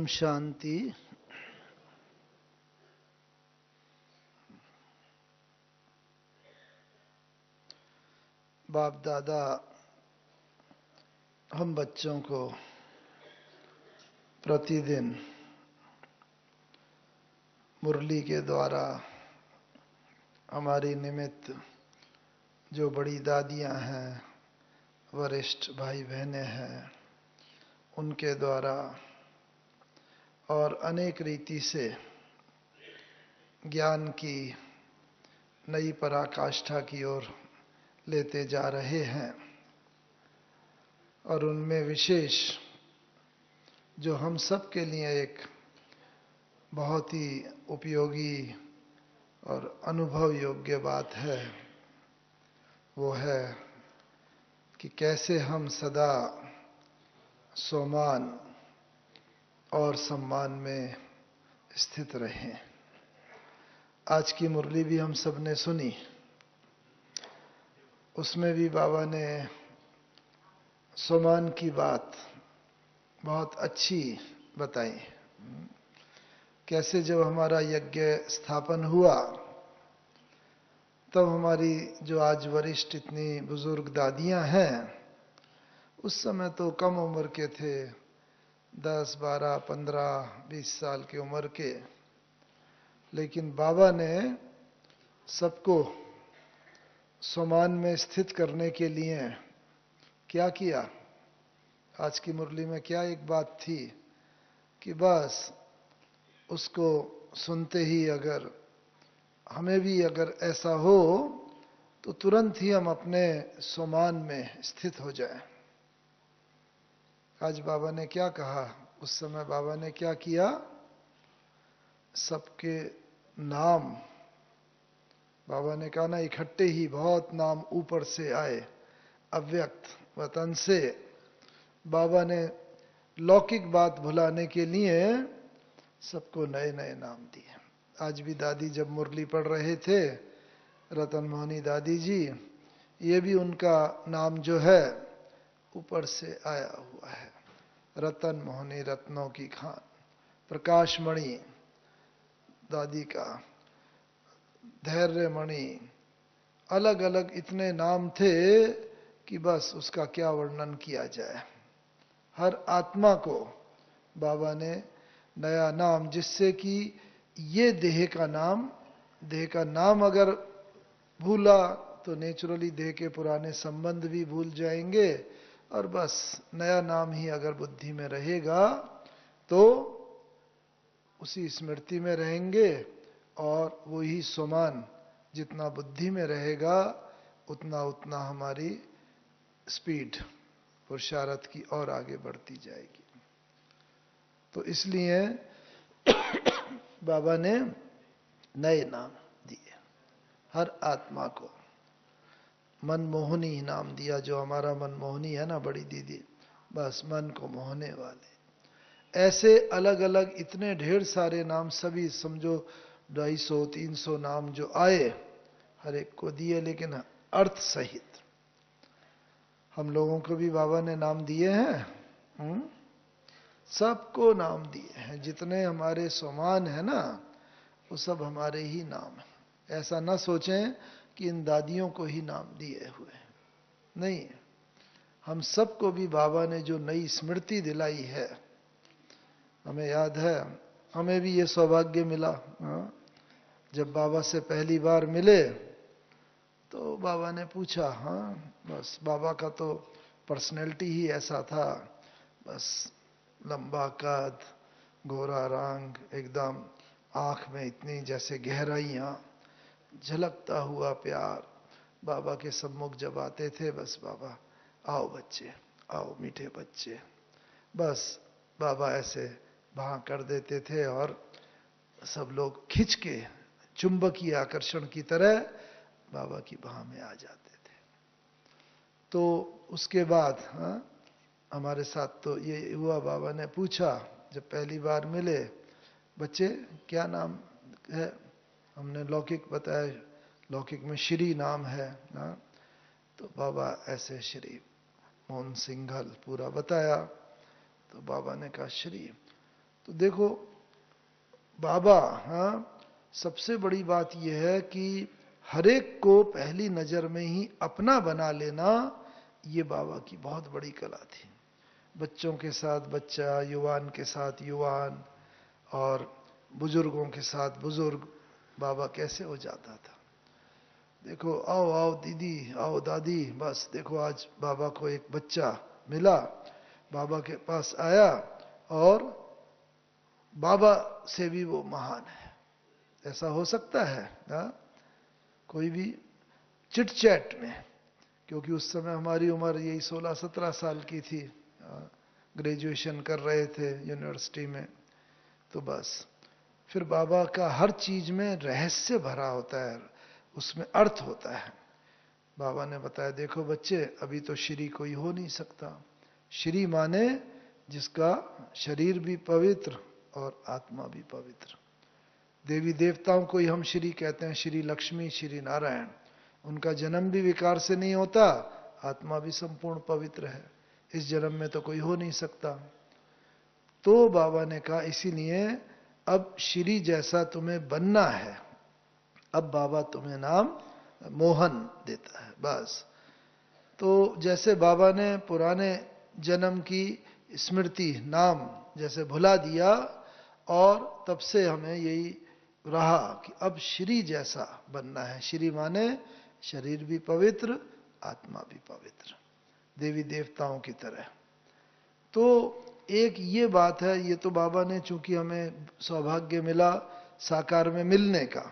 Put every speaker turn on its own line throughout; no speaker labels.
ओम शांति। बाप दादा हम बच्चों को प्रतिदिन मुरली के द्वारा हमारी निमित्त जो बड़ी दादियां हैं, वरिष्ठ भाई बहनें हैं, उनके द्वारा और अनेक रीति से ज्ञान की नई पराकाष्ठा की ओर लेते जा रहे हैं। और उनमें विशेष जो हम सब के लिए एक बहुत ही उपयोगी और अनुभव योग्य बात है, वो है कि कैसे हम सदा सोमान और सम्मान में स्थित रहें। आज की मुरली भी हम सब ने सुनी, उसमें भी बाबा ने सोमान की बात बहुत अच्छी बताई। कैसे जब हमारा यज्ञ स्थापन हुआ तब हमारी जो आज वरिष्ठ इतनी बुजुर्ग दादियां हैं, उस समय तो कम उम्र के थे, 10, 12, 15, 20 साल की उम्र के। लेकिन बाबा ने सबको सोमान में स्थित करने के लिए क्या किया? आज की मुरली में क्या एक बात थी कि बस उसको सुनते ही अगर हमें भी अगर ऐसा हो तो तुरंत ही हम अपने सोमान में स्थित हो जाएं। आज बाबा ने क्या कहा, उस समय बाबा ने क्या किया? सबके नाम बाबा ने कहा ना, इकट्ठे ही बहुत नाम ऊपर से आए, अव्यक्त वतन से। बाबा ने लौकिक बात भुलाने के लिए सबको नए नए नाम दिए। आज भी दादी जब मुरली पढ़ रहे थे, रतन मोहनी दादी जी, ये भी उनका नाम जो है ऊपर से आया हुआ है। रतन मोहनी रत्नों की खान, प्रकाश मणि दादी का, धैर्य मणि, अलग अलग इतने नाम थे कि बस उसका क्या वर्णन किया जाए। हर आत्मा को बाबा ने नया नाम, जिससे कि ये देह का नाम अगर भूला तो नेचुरली देह के पुराने संबंध भी भूल जाएंगे, और बस नया नाम ही अगर बुद्धि में रहेगा तो उसी स्मृति में रहेंगे। और वही सोमान जितना बुद्धि में रहेगा उतना उतना हमारी स्पीड पुरुषार्थ की और आगे बढ़ती जाएगी। तो इसलिए बाबा ने नए नाम दिए हर आत्मा को। मनमोहनी नाम दिया, जो हमारा मनमोहनी है ना बड़ी दीदी, बस मन को मोहने वाले। ऐसे अलग अलग इतने ढेर सारे नाम, सभी समझो 250, 300 नाम जो आए, हर एक को दिए, लेकिन अर्थ सहित। हम लोगों को भी बाबा ने नाम दिए हैं, सबको नाम दिए हैं। जितने हमारे सोमान है ना, वो सब हमारे ही नाम है। ऐसा ना सोचें कि इन दादियों को ही नाम दिए हुए हैं, नहीं। हम सबको भी बाबा ने जो नई स्मृति दिलाई है, हमें याद है, हमें भी ये सौभाग्य मिला। जब बाबा से पहली बार मिले तो बाबा ने पूछा, बस बाबा का तो पर्सनैलिटी ही ऐसा था, बस लंबा कद, गोरा रंग, एकदम आंख में इतनी जैसे गहराइयां, झलकता हुआ प्यार। बाबा के सम्मुख जब आते थे, बस बाबा, आओ बच्चे, आओ मीठे बच्चे, बस बाबा ऐसे बाह कर देते थे और सब लोग खिंच के चुंबकीय आकर्षण की तरह बाबा की बाह में आ जाते थे। तो उसके बाद हमारे साथ तो ये हुआ, बाबा ने पूछा जब पहली बार मिले, बच्चे क्या नाम है? हमने लौकिक बताया, लौकिक में श्री नाम है ना। तो बाबा ऐसे श्री मोहन सिंघल पूरा बताया। तो बाबा ने कहा, श्री तो देखो बाबा, हाँ, सबसे बड़ी बात यह है कि हर एक को पहली नजर में ही अपना बना लेना, ये बाबा की बहुत बड़ी कला थी। बच्चों के साथ बच्चा, युवान के साथ युवान, और बुजुर्गों के साथ बुजुर्ग, बाबा कैसे हो जाता था। देखो, आओ आओ दीदी, आओ दादी, बस देखो आज बाबा को एक बच्चा मिला, बाबा के पास आया और बाबा से भी वो महान है। ऐसा हो सकता है ना? कोई भी चिट चैट में, क्योंकि उस समय हमारी उम्र यही 16-17 साल की थी, ग्रेजुएशन कर रहे थे यूनिवर्सिटी में, तो बस फिर बाबा का हर चीज में रहस्य भरा होता है, उसमें अर्थ होता है। बाबा ने बताया, देखो बच्चे, अभी तो श्री कोई हो नहीं सकता। श्री माने जिसका शरीर भी पवित्र और आत्मा भी पवित्र। देवी देवताओं को ही हम श्री कहते हैं, श्री लक्ष्मी, श्री नारायण। उनका जन्म भी विकार से नहीं होता, आत्मा भी संपूर्ण पवित्र है। इस जन्म में तो कोई हो नहीं सकता। तो बाबा ने कहा, इसीलिए अब श्री जैसा तुम्हें बनना है। अब बाबा तुम्हें नाम मोहन देता है, बस। तो जैसे बाबा ने पुराने जन्म की स्मृति, नाम जैसे भुला दिया, और तब से हमें यही रहा कि अब श्री जैसा बनना है। श्री माने शरीर भी पवित्र, आत्मा भी पवित्र, देवी देवताओं की तरह। तो एक ये बात है, ये तो बाबा ने, चूंकि हमें सौभाग्य मिला साकार में मिलने का,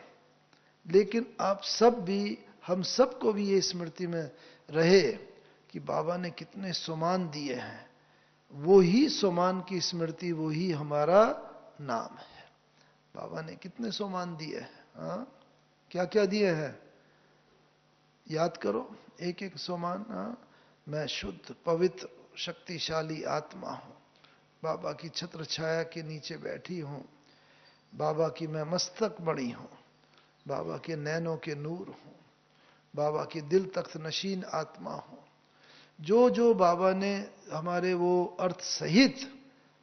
लेकिन आप सब भी, हम सबको भी ये स्मृति में रहे कि बाबा ने कितने सुमान दिए हैं। वो ही सुमान की स्मृति, वो ही हमारा नाम है। बाबा ने कितने सुमान दिए हैं, हाँ? क्या क्या दिए हैं, याद करो एक एक सुमान। हाँ? मैं शुद्ध पवित्र शक्तिशाली आत्मा हूं, बाबा की छत्र छाया के नीचे बैठी हूं, बाबा की मैं मस्तक बड़ी हूं, बाबा के नैनों के नूर हूं, बाबा की दिल तख्त नशीन आत्मा हूं। जो जो बाबा ने हमारे वो अर्थ सहित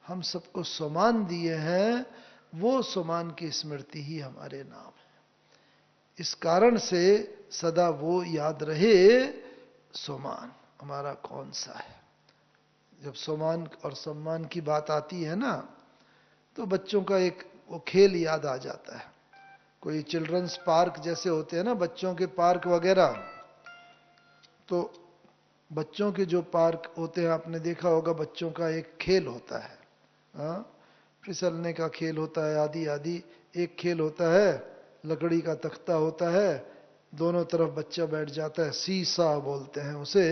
हम सबको सुमान दिए हैं, वो सुमान की स्मृति ही हमारे नाम है। इस कारण से सदा वो याद रहे, सुमान हमारा कौन सा है। जब सुमान और सम्मान की बात आती है ना, तो बच्चों का एक वो खेल याद आ जाता है। कोई चिल्ड्रंस पार्क जैसे होते हैं ना, बच्चों के पार्क वगैरह, तो बच्चों के जो पार्क होते हैं, आपने देखा होगा, बच्चों का एक खेल होता है, हाँ, फिसलने का खेल होता है, आदि आदि। एक खेल होता है, लकड़ी का तख्ता होता है, दोनों तरफ बच्चा बैठ जाता है, सीसा बोलते हैं उसे।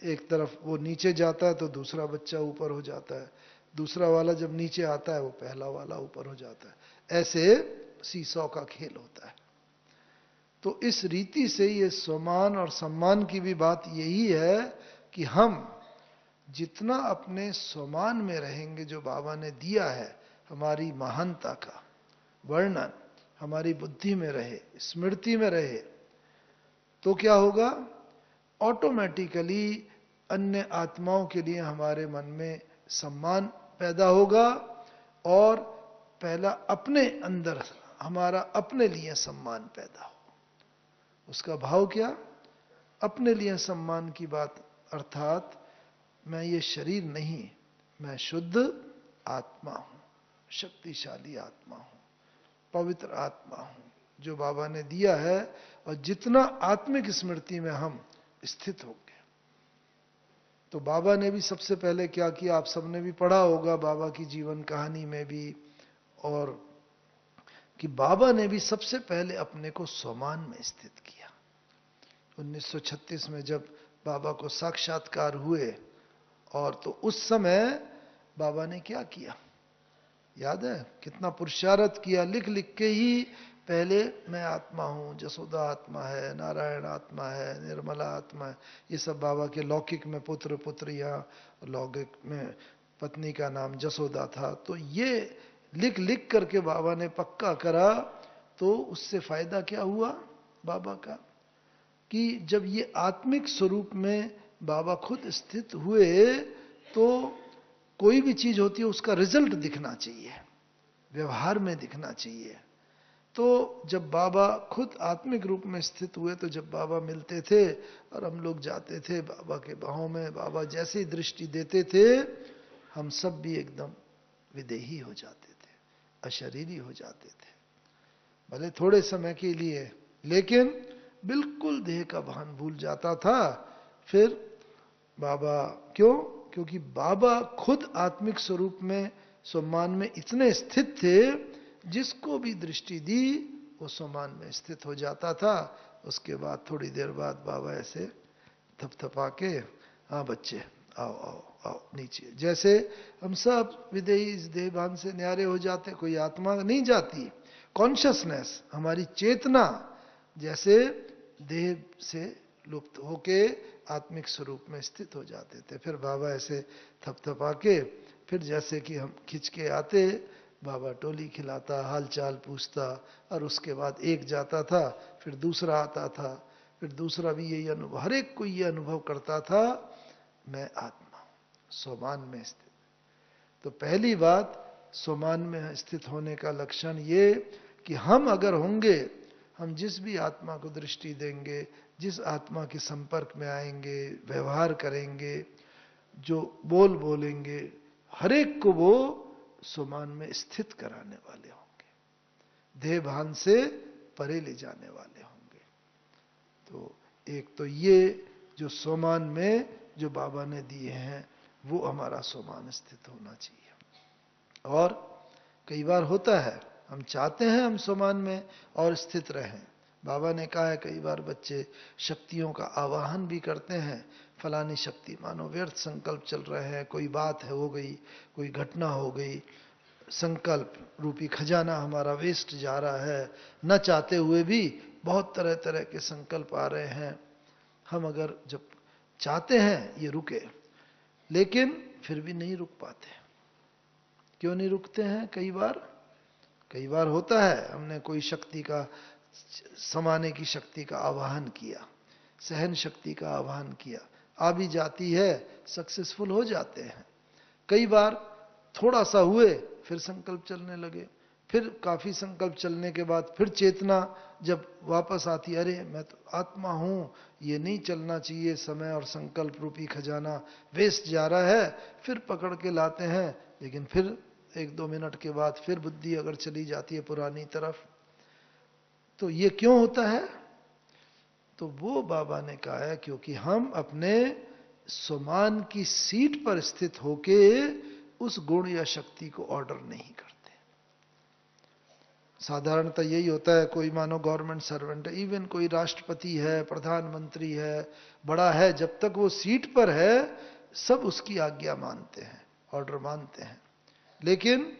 एक तरफ वो नीचे जाता है तो दूसरा बच्चा ऊपर हो जाता है, दूसरा वाला जब नीचे आता है वो पहला वाला ऊपर हो जाता है। ऐसे सीसॉ का खेल होता है। तो इस रीति से ये सम्मान और सम्मान की भी बात यही है कि हम जितना अपने सम्मान में रहेंगे, जो बाबा ने दिया है, हमारी महानता का वर्णन हमारी बुद्धि में रहे, स्मृति में रहे, तो क्या होगा, ऑटोमेटिकली अन्य आत्माओं के लिए हमारे मन में सम्मान पैदा होगा। और पहला अपने अंदर हमारा अपने लिए सम्मान पैदा हो। उसका भाव क्या, अपने लिए सम्मान की बात, अर्थात मैं ये शरीर नहीं, मैं शुद्ध आत्मा हूं, शक्तिशाली आत्मा हूं, पवित्र आत्मा हूं, जो बाबा ने दिया है। और जितना आत्मिक स्मृति में हम स्थित होंगे, तो बाबा ने भी सबसे पहले क्या किया, आप सबने भी पढ़ा होगा बाबा की जीवन कहानी में भी, और कि बाबा ने भी सबसे पहले अपने को सम्मान में स्थित किया। 1936 में जब बाबा को साक्षात्कार हुए, और तो उस समय बाबा ने क्या किया, याद है, कितना पुरुषार्थ किया, लिख लिख के ही पहले मैं आत्मा हूं, जसोदा आत्मा है, नारायण आत्मा है, निर्मला आत्मा है। ये सब बाबा के लौकिक में पुत्र पुत्रियां, लौकिक में पत्नी का नाम जसोदा था। तो ये लिख लिख करके बाबा ने पक्का करा। तो उससे फायदा क्या हुआ बाबा का, कि जब ये आत्मिक स्वरूप में बाबा खुद स्थित हुए, तो कोई भी चीज होती है उसका रिजल्ट दिखना चाहिए, व्यवहार में दिखना चाहिए। तो जब बाबा खुद आत्मिक रूप में स्थित हुए, तो जब बाबा मिलते थे और हम लोग जाते थे बाबा के बाहों में, बाबा जैसे ही दृष्टि देते थे हम सब भी एकदम विदेही हो जाते थे, अशरीरी हो जाते थे, भले थोड़े समय के लिए, लेकिन बिल्कुल देह का भान भूल जाता था। फिर बाबा, क्यों? क्योंकि बाबा खुद आत्मिक स्वरूप में, सम्मान में इतने स्थित थे, जिसको भी दृष्टि दी वो सम्मान में स्थित हो जाता था। उसके बाद थोड़ी देर बाद बाबा ऐसे थपथपा के, हाँ बच्चे आओ आओ आओ नीचे, जैसे हम सब विदेही इस देह भान से न्यारे हो जाते, कोई आत्मा नहीं जाती, कॉन्शियसनेस, हमारी चेतना जैसे देह से लुप्त होके आत्मिक स्वरूप में स्थित हो जाते थे। फिर बाबा ऐसे थपथपा के, फिर जैसे कि हम खिंच के आते, बाबा टोली खिलाता, हालचाल पूछता, और उसके बाद एक जाता था, फिर दूसरा आता था, फिर दूसरा भी यही अनुभव, हर एक को ये अनुभव करता था, मैं आत्मा हूं, सोमान में स्थित। तो पहली बात, सोमान में स्थित होने का लक्षण ये कि हम अगर होंगे, हम जिस भी आत्मा को दृष्टि देंगे, जिस आत्मा के संपर्क में आएंगे, व्यवहार करेंगे, जो बोल बोलेंगे, हर एक को वो सोमान में स्थित कराने वाले होंगे, देह भान से परे ले जाने वाले होंगे। तो एक तो ये जो सोमान में जो बाबा ने दिए हैं, वो हमारा सोमान स्थित होना चाहिए। और कई बार होता है, हम चाहते हैं हम सोमान में और स्थित रहें। बाबा ने कहा है कई बार बच्चे शक्तियों का आवाहन भी करते हैं, फलानी शक्ति, मानो व्यर्थ संकल्प चल रहे हैं, कोई बात है हो गई, कोई घटना हो गई, संकल्प रूपी खजाना हमारा वेस्ट जा रहा है, न चाहते हुए भी बहुत तरह तरह के संकल्प आ रहे हैं। हम अगर जब चाहते हैं ये रुके, लेकिन फिर भी नहीं रुक पाते। क्यों नहीं रुकते हैं? कई बार होता है, हमने कोई शक्ति का, समाने की शक्ति का आवाहन किया, सहन शक्ति का आवाहन किया, आ भी जाती है, सक्सेसफुल हो जाते हैं। कई बार थोड़ा सा हुए, फिर संकल्प चलने लगे, फिर काफी संकल्प चलने के बाद फिर चेतना जब वापस आती, अरे मैं तो आत्मा हूं, ये नहीं चलना चाहिए, समय और संकल्प रूपी खजाना वेस्ट जा रहा है, फिर पकड़ के लाते हैं, लेकिन फिर 1-2 मिनट के बाद फिर बुद्धि अगर चली जाती है पुरानी तरफ। तो ये क्यों होता है? तो वो बाबा ने कहा है क्योंकि हम अपने सोमान की सीट पर स्थित होके उस गुण या शक्ति को ऑर्डर नहीं करते। साधारणतः यही होता है, कोई मानो गवर्नमेंट सर्वेंट है, इवन कोई राष्ट्रपति है, प्रधानमंत्री है, बड़ा है, जब तक वो सीट पर है सब उसकी आज्ञा मानते हैं, ऑर्डर मानते हैं। लेकिन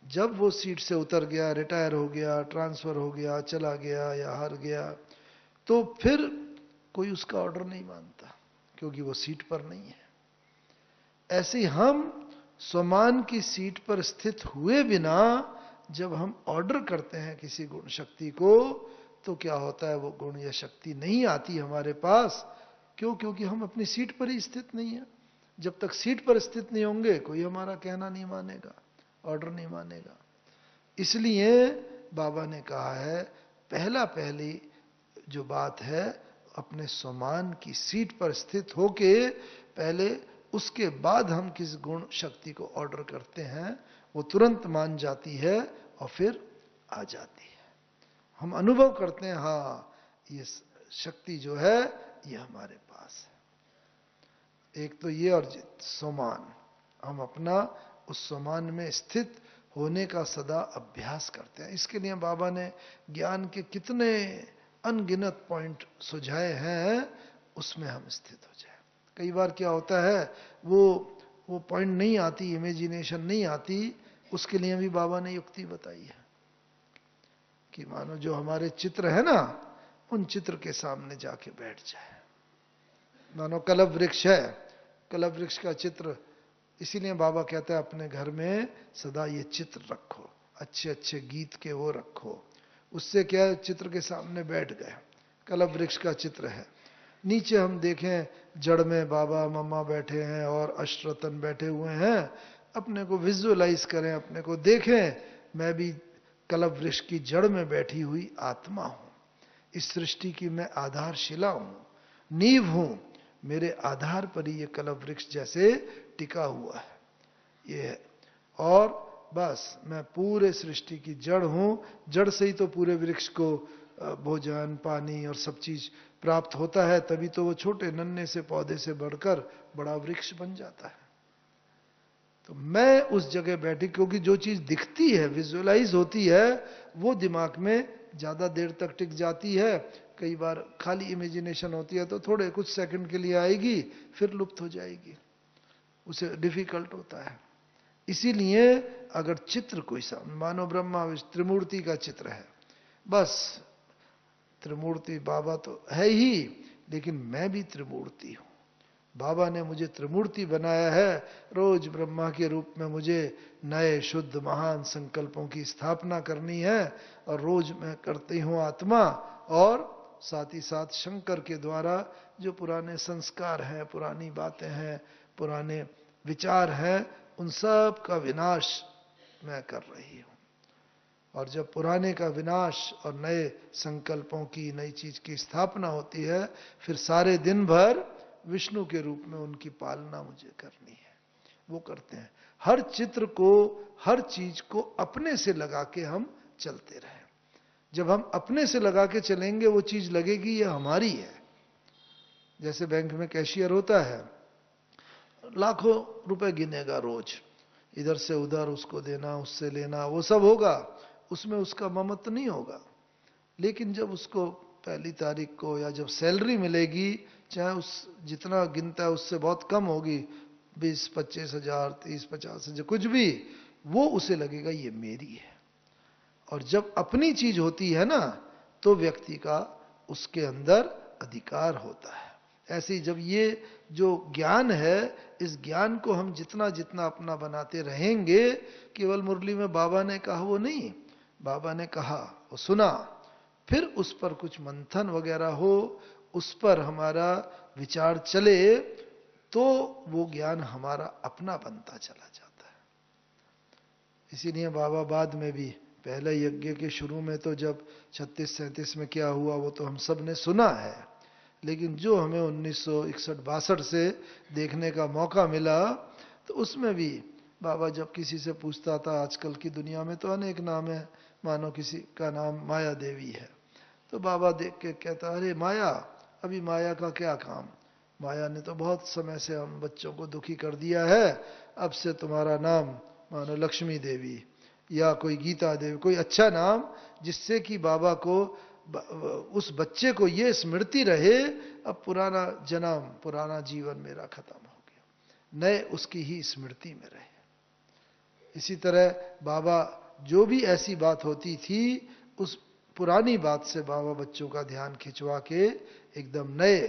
जब वो सीट से उतर गया, रिटायर हो गया, ट्रांसफर हो गया, चला गया या हार गया, तो फिर कोई उसका ऑर्डर नहीं मानता, क्योंकि वो सीट पर नहीं है। ऐसे हम स्वमान की सीट पर स्थित हुए बिना जब हम ऑर्डर करते हैं किसी गुण शक्ति को, तो क्या होता है, वो गुण या शक्ति नहीं आती हमारे पास। क्यों? क्योंकि हम अपनी सीट पर ही स्थित नहीं है। जब तक सीट पर स्थित नहीं होंगे, कोई हमारा कहना नहीं मानेगा, ऑर्डर नहीं मानेगा। इसलिए बाबा ने कहा है, पहली जो बात है, अपने स्वमान की सीट पर स्थित होके पहले, उसके बाद हम किस गुण शक्ति को ऑर्डर करते हैं, वो तुरंत मान जाती है और फिर आ जाती है। हम अनुभव करते हैं, हाँ ये शक्ति जो है ये हमारे पास है। एक तो ये, और सोमान, हम अपना उस सोमान में स्थित होने का सदा अभ्यास करते हैं। इसके लिए बाबा ने ज्ञान के कितने अनगिनत पॉइंट सुझाए हैं, उसमें हम स्थित हो जाए। कई बार क्या होता है, वो पॉइंट नहीं आती, इमेजिनेशन नहीं आती, उसके लिए भी बाबा ने युक्ति बताई है कि मानो जो हमारे चित्र है ना, उन चित्र के सामने जाके बैठ जाए। मानो कलप वृक्ष है, कलप वृक्ष का चित्र, इसीलिए बाबा कहते हैं अपने घर में सदा ये चित्र रखो, अच्छे अच्छे गीत के वो रखो। उससे क्या है, चित्र के सामने बैठ गए, कलप वृक्ष का चित्र है, नीचे हम देखें जड़ में बाबा मम्मा बैठे हैं और अष्टरतन बैठे हुए हैं, अपने को विजुअलाइज करें, अपने को देखें, मैं भी कल्प वृक्ष की जड़ में बैठी हुई आत्मा हूं। इस सृष्टि की मैं आधारशिला हूं, नींव हूं, मेरे आधार पर ही ये कल्प वृक्ष जैसे टिका हुआ है ये है। और बस मैं पूरे सृष्टि की जड़ हूं, जड़ से ही तो पूरे वृक्ष को भोजन पानी और सब चीज प्राप्त होता है, तभी तो वो छोटे नन्हे से पौधे से बढ़कर बड़ा वृक्ष बन जाता है। तो मैं उस जगह बैठी, क्योंकि जो चीज दिखती है विजुअलाइज होती है वो दिमाग में ज्यादा देर तक टिक जाती है। कई बार खाली इमेजिनेशन होती है तो थोड़े कुछ सेकंड के लिए आएगी, फिर लुप्त हो जाएगी, उसे डिफिकल्ट होता है। इसीलिए अगर चित्र कोई सा मानो ब्रह्मा विष्णु त्रिमूर्ति का चित्र है, बस त्रिमूर्ति बाबा तो है ही, लेकिन मैं भी त्रिमूर्ति हूं। बाबा ने मुझे त्रिमूर्ति बनाया है, रोज ब्रह्मा के रूप में मुझे नए शुद्ध महान संकल्पों की स्थापना करनी है, और रोज मैं करती हूं आत्मा, और साथ ही साथ शंकर के द्वारा जो पुराने संस्कार हैं, पुरानी बातें हैं, पुराने विचार हैं, उन सब का विनाश मैं कर रही हूं। और जब पुराने का विनाश और नए संकल्पों की, नई चीज की स्थापना होती है, फिर सारे दिन भर विष्णु के रूप में उनकी पालना मुझे करनी है। वो करते हैं। हर चित्र को, हर चीज को अपने से लगा के हम चलते रहें। जब हम अपने से लगा के चलेंगे वो चीज लगेगी ये हमारी है। जैसे बैंक में कैशियर होता है, लाखों रुपए गिनेगा रोज, इधर से उधर उसको देना, उससे लेना, वो सब होगा, उसमें उसका ममत्व नहीं होगा। लेकिन जब उसको पहली तारीख को या जब सैलरी मिलेगी, चाहे उस जितना गिनता है उससे बहुत कम होगी, 20-25 हजार, 30-50 हजार, कुछ भी, वो उसे लगेगा ये मेरी है। और जब अपनी चीज होती है ना, तो व्यक्ति का उसके अंदर अधिकार होता है। ऐसे ही जब ये जो ज्ञान है, इस ज्ञान को हम जितना जितना अपना बनाते रहेंगे, केवल मुरली में बाबा ने कहा वो नहीं, बाबा ने कहा वो सुना, फिर उस पर कुछ मंथन वगैरह हो, उस पर हमारा विचार चले, तो वो ज्ञान हमारा अपना बनता चला जाता है। इसीलिए बाबा बाद में भी, पहले यज्ञ के शुरू में तो जब 36-37 में क्या हुआ वो तो हम सब ने सुना है, लेकिन जो हमें 1961-62 से देखने का मौका मिला, तो उसमें भी बाबा जब किसी से पूछता था, आजकल की दुनिया में तो अनेक नाम है, मानो किसी का नाम माया देवी है, तो बाबा देख के कहता, अरे माया, अभी माया का क्या काम, माया ने तो बहुत समय से हम बच्चों को दुखी कर दिया है, अब से तुम्हारा नाम मानो लक्ष्मी देवी या कोई गीता देवी, कोई अच्छा नाम जिससे कि बाबा को, उस बच्चे को ये स्मृति रहे, अब पुराना जन्म, पुराना जीवन मेरा खत्म हो गया, नए उसकी ही स्मृति में रहे। इसी तरह बाबा जो भी ऐसी बात होती थी, उस पुरानी बात से बाबा बच्चों का ध्यान खिंचवा के एकदम नए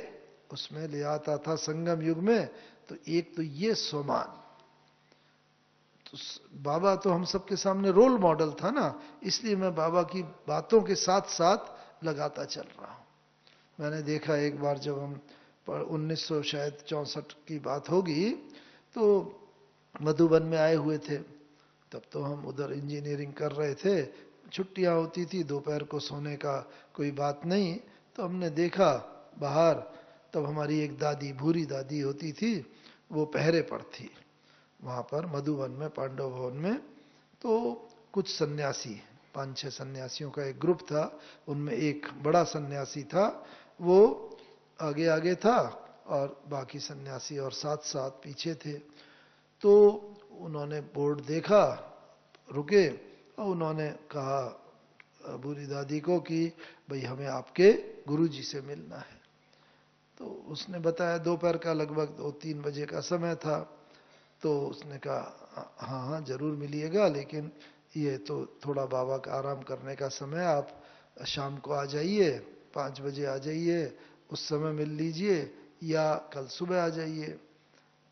उसमें ले आता था। संगम युग में तो एक तो ये स्वमान, तो बाबा तो हम सबके सामने रोल मॉडल था ना, इसलिए मैं बाबा की बातों के साथ साथ लगाता चल रहा हूं। मैंने देखा एक बार जब हम 1964 की बात होगी, तो मधुबन में आए हुए थे, तब तो हम उधर इंजीनियरिंग कर रहे थे, छुट्टियां होती थी, दोपहर को सोने का कोई बात नहीं, तो हमने देखा बाहर, तब हमारी एक दादी, भूरी दादी होती थी, वो पहरे पर थी वहां पर मधुबन में, पांडव भवन में। तो कुछ सन्यासी, 5-6 सन्यासियों का एक ग्रुप था, उनमें एक बड़ा सन्यासी था, वो आगे आगे था और बाकी सन्यासी और साथ साथ पीछे थे। तो उन्होंने बोर्ड देखा, रुके, और उन्होंने कहा बूढ़ी दादी को कि भाई हमें आपके गुरुजी से मिलना है। तो उसने बताया दोपहर का लगभग 2-3 बजे का समय था। तो उसने कहा हाँ हाँ जरूर मिलिएगा, लेकिन ये तो थोड़ा बाबा का आराम करने का समय, आप शाम को आ जाइए, 5 बजे आ जाइए, उस समय मिल लीजिए, या कल सुबह आ जाइए।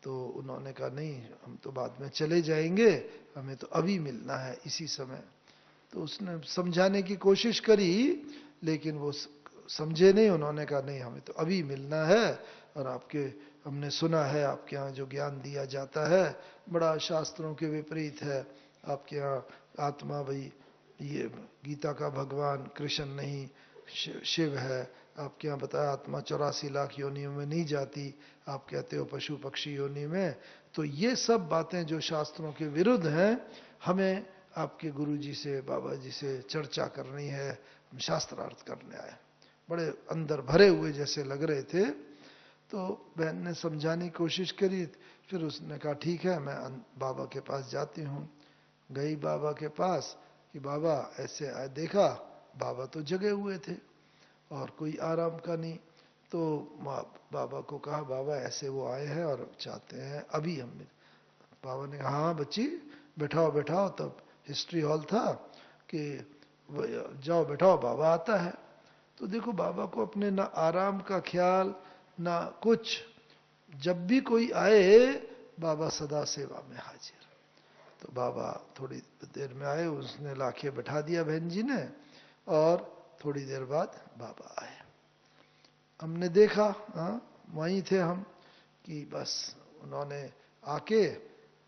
तो उन्होंने कहा नहीं, हम तो बाद में चले जाएंगे, हमें तो अभी मिलना है इसी समय। तो उसने समझाने की कोशिश करी, लेकिन वो समझे नहीं, उन्होंने कहा नहीं हमें तो अभी मिलना है, और आपके हमने सुना है आपके यहाँ जो ज्ञान दिया जाता है बड़ा शास्त्रों के विपरीत है। आपके यहाँ आत्मा भाई ये गीता का भगवान कृष्ण नहीं शिव है। आपके यहाँ बताया आत्मा 84 लाख योनियों में नहीं जाती, आप कहते हो पशु पक्षी योनि में। तो ये सब बातें जो शास्त्रों के विरुद्ध हैं, हमें आपके गुरु जी से बाबा जी से चर्चा करनी है, हम शास्त्रार्थ करने आए। बड़े अंदर भरे हुए जैसे लग रहे थे। तो बहन ने समझाने की कोशिश करी, फिर उसने कहा ठीक है मैं बाबा के पास जाती हूँ। गई बाबा के पास कि बाबा ऐसे आए, देखा बाबा तो जगे हुए थे और कोई आराम का नहीं। तो बाबा को कहा बाबा ऐसे वो आए हैं और चाहते हैं अभी हम। बाबा ने कहा हाँ बच्ची बैठाओ बैठाओ, तब हिस्ट्री हॉल था कि जाओ बैठाओ बाबा आता है। तो देखो बाबा को अपने ना आराम का ख्याल ना कुछ, जब भी कोई आए बाबा सदा सेवा में हाजिर। तो बाबा थोड़ी देर में आए, उसने लाके बैठा दिया बहन जी ने, और थोड़ी देर बाद बाबा आए। हमने देखा, हाँ वहीं थे हम, कि बस उन्होंने आके,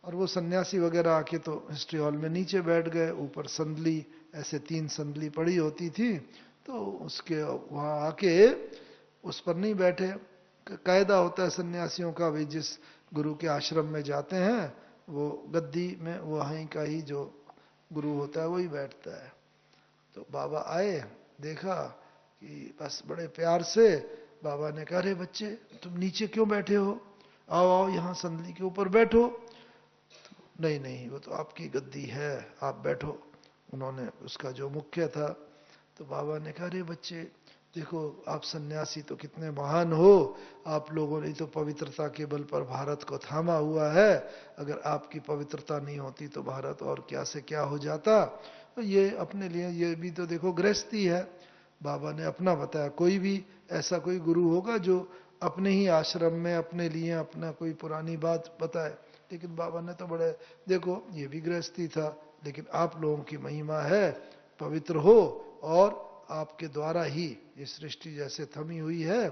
और वो सन्यासी वगैरह आके तो हिस्ट्री हॉल में नीचे बैठ गए, ऊपर संदली ऐसे 3 संदली पड़ी होती थी, तो उसके वहाँ आके उस पर नहीं बैठे। कायदा होता है सन्यासियों का, भाई जिस गुरु के आश्रम में जाते हैं वो गद्दी में वहीं का ही जो गुरु होता है वही बैठता है। तो बाबा आए, देखा कि बस बड़े प्यार से बाबा ने कहा अरे बच्चे तुम नीचे क्यों बैठे हो, आओ आओ यहाँ संदली के ऊपर बैठो। तो नहीं नहीं वो तो आपकी गद्दी है, आप बैठो। उन्होंने उसका जो मुख्य था, तो बाबा ने कहा अरे बच्चे देखो आप सन्यासी तो कितने महान हो, आप लोगों ने तो पवित्रता के बल पर भारत को थामा हुआ है, अगर आपकी पवित्रता नहीं होती तो भारत और क्या से क्या हो जाता। तो ये अपने लिए ये भी तो देखो गृहस्थी है। बाबा ने अपना बताया, कोई भी ऐसा कोई गुरु होगा जो अपने ही आश्रम में अपने लिए अपना कोई पुरानी बात बताए, लेकिन बाबा ने तो बड़े देखो ये भी गृहस्थी था, लेकिन आप लोगों की महिमा है, पवित्र हो और आपके द्वारा ही ये सृष्टि जैसे थमी हुई है,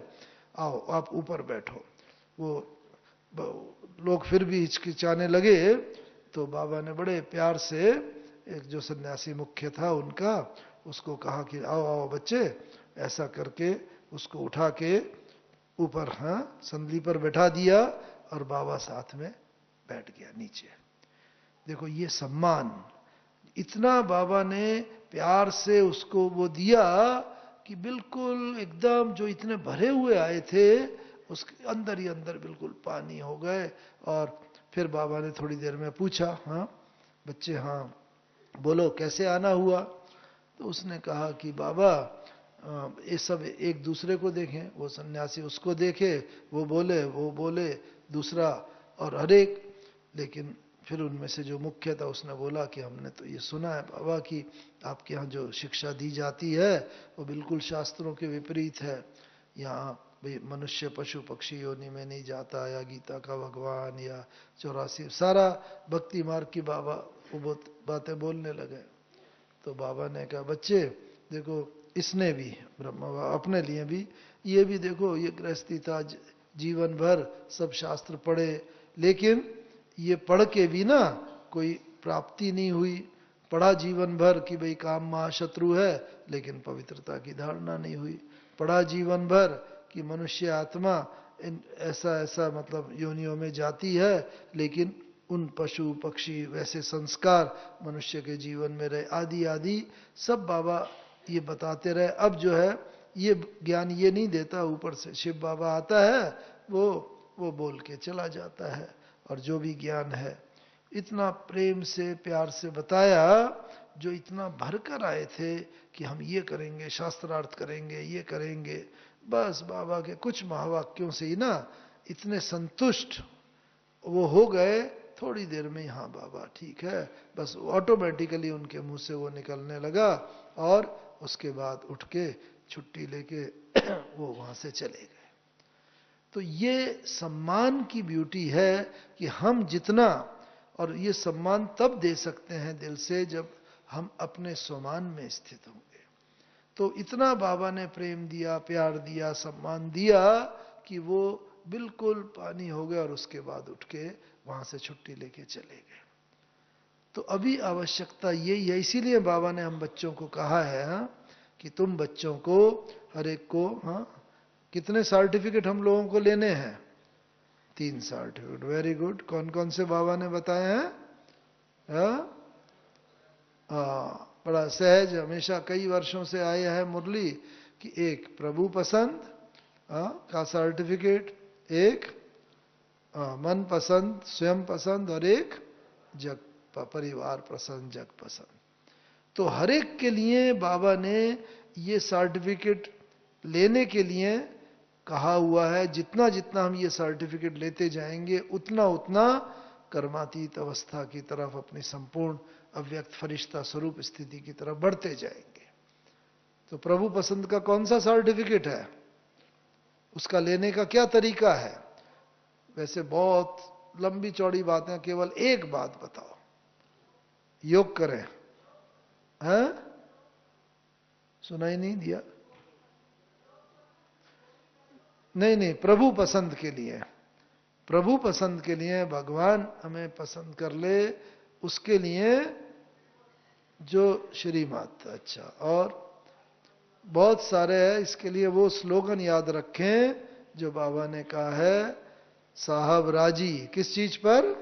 आओ आप ऊपर बैठो। वो लोग फिर भी हिचकिचाने लगे, तो बाबा ने बड़े प्यार से एक जो सन्यासी मुख्य था उनका, उसको कहा कि आओ आओ बच्चे, ऐसा करके उसको उठा के ऊपर हाँ संदली पर बैठा दिया, और बाबा साथ में बैठ गया नीचे। देखो ये सम्मान, इतना बाबा ने प्यार से उसको वो दिया कि बिल्कुल एकदम जो इतने भरे हुए आए थे उसके अंदर ही अंदर बिल्कुल पानी हो गए। और फिर बाबा ने थोड़ी देर में पूछा हाँ बच्चे हाँ बोलो कैसे आना हुआ। तो उसने कहा कि बाबा ये सब एक दूसरे को देखें, वो सन्यासी उसको देखे, वो बोले दूसरा और हर एक। लेकिन फिर उनमें से जो मुख्य था उसने बोला कि हमने तो ये सुना है बाबा कि आपके यहाँ जो शिक्षा दी जाती है वो बिल्कुल शास्त्रों के विपरीत है। यहाँ भाई मनुष्य पशु पक्षी योनि में नहीं जाता, या गीता का भगवान, या 84 सारा भक्ति मार्ग की बाबा वो बातें बोलने लगे। तो बाबा ने कहा बच्चे देखो इसने भी ब्रह्मा अपने लिए भी ये भी देखो ये गृहस्थी था, जीवन भर सब शास्त्र पढ़े, लेकिन ये पढ़ के भी ना कोई प्राप्ति नहीं हुई। पढ़ा जीवन भर कि भाई काम महाशत्रु है, लेकिन पवित्रता की धारणा नहीं हुई। पढ़ा जीवन भर कि मनुष्य आत्मा ऐसा ऐसा मतलब योनियों में जाती है, लेकिन उन पशु पक्षी वैसे संस्कार मनुष्य के जीवन में रहे, आदि आदि सब बाबा ये बताते रहे। अब जो है ये ज्ञान ये नहीं देता, ऊपर से शिव बाबा आता है वो बोल के चला जाता है, और जो भी ज्ञान है इतना प्रेम से प्यार से बताया, जो इतना भरकर आए थे कि हम ये करेंगे शास्त्रार्थ करेंगे ये करेंगे, बस बाबा के कुछ महावाक्यों से ही ना इतने संतुष्ट वो हो गए। थोड़ी देर में हाँ बाबा ठीक है, बस ऑटोमेटिकली उनके मुंह से वो निकलने लगा, और उसके बाद उठ के छुट्टी लेके वो वहां से चले गए। तो ये सम्मान की ब्यूटी है कि हम जितना, और ये सम्मान तब दे सकते हैं दिल से जब हम अपने स्वमान में स्थित होंगे। तो इतना बाबा ने प्रेम दिया, प्यार दिया, सम्मान दिया कि वो बिल्कुल पानी हो गए और उसके बाद उठ के वहां से छुट्टी लेके चले गए। तो अभी आवश्यकता यही है, इसीलिए बाबा ने हम बच्चों को कहा है कि तुम बच्चों को हर एक को कितने सर्टिफिकेट हम लोगों को लेने हैं? 3 सर्टिफिकेट। Very good. कौन कौन से बाबा ने बताए हैं? बड़ा सहज, हमेशा कई वर्षों से आया है मुरली कि एक प्रभु पसंद का सर्टिफिकेट, एक मन पसंद, स्वयं पसंद, और एक जग परिवार पसंद, जग पसंद। तो हर एक के लिए बाबा ने ये सर्टिफिकेट लेने के लिए कहा हुआ है। जितना जितना हम ये सर्टिफिकेट लेते जाएंगे उतना उतना कर्मातीत अवस्था की तरफ, अपनी संपूर्ण अव्यक्त फरिश्ता स्वरूप स्थिति की तरफ बढ़ते जाएंगे। तो प्रभु पसंद का कौन सा सर्टिफिकेट है? उसका लेने का क्या तरीका है? वैसे बहुत लंबी चौड़ी बातें, केवल एक बात बताओ, योग करें। हैं? सुनाई नहीं दिया? नहीं, प्रभु पसंद के लिए, प्रभु पसंद के लिए, भगवान हमें पसंद कर ले उसके लिए जो श्रीमत। अच्छा, और बहुत सारे हैं इसके लिए। वो स्लोगन याद रखें जो बाबा ने कहा है, साहब राजी किस चीज पर?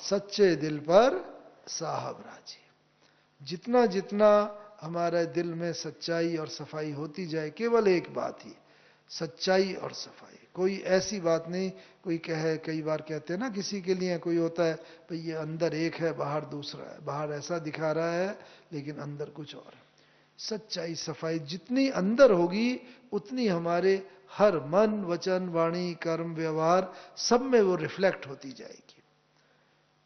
सच्चे दिल पर साहब राजी। जितना जितना हमारे दिल में सच्चाई और सफाई होती जाए, केवल एक बात ही, सच्चाई और सफाई। कोई ऐसी बात नहीं, कोई कहे, कई बार कहते हैं ना किसी के लिए, कोई होता है भाई ये अंदर एक है बाहर दूसरा है, बाहर ऐसा दिखा रहा है लेकिन अंदर कुछ और है। सच्चाई सफाई जितनी अंदर होगी उतनी हमारे हर मन, वचन, वाणी, कर्म, व्यवहार सब में वो रिफ्लेक्ट होती जाएगी।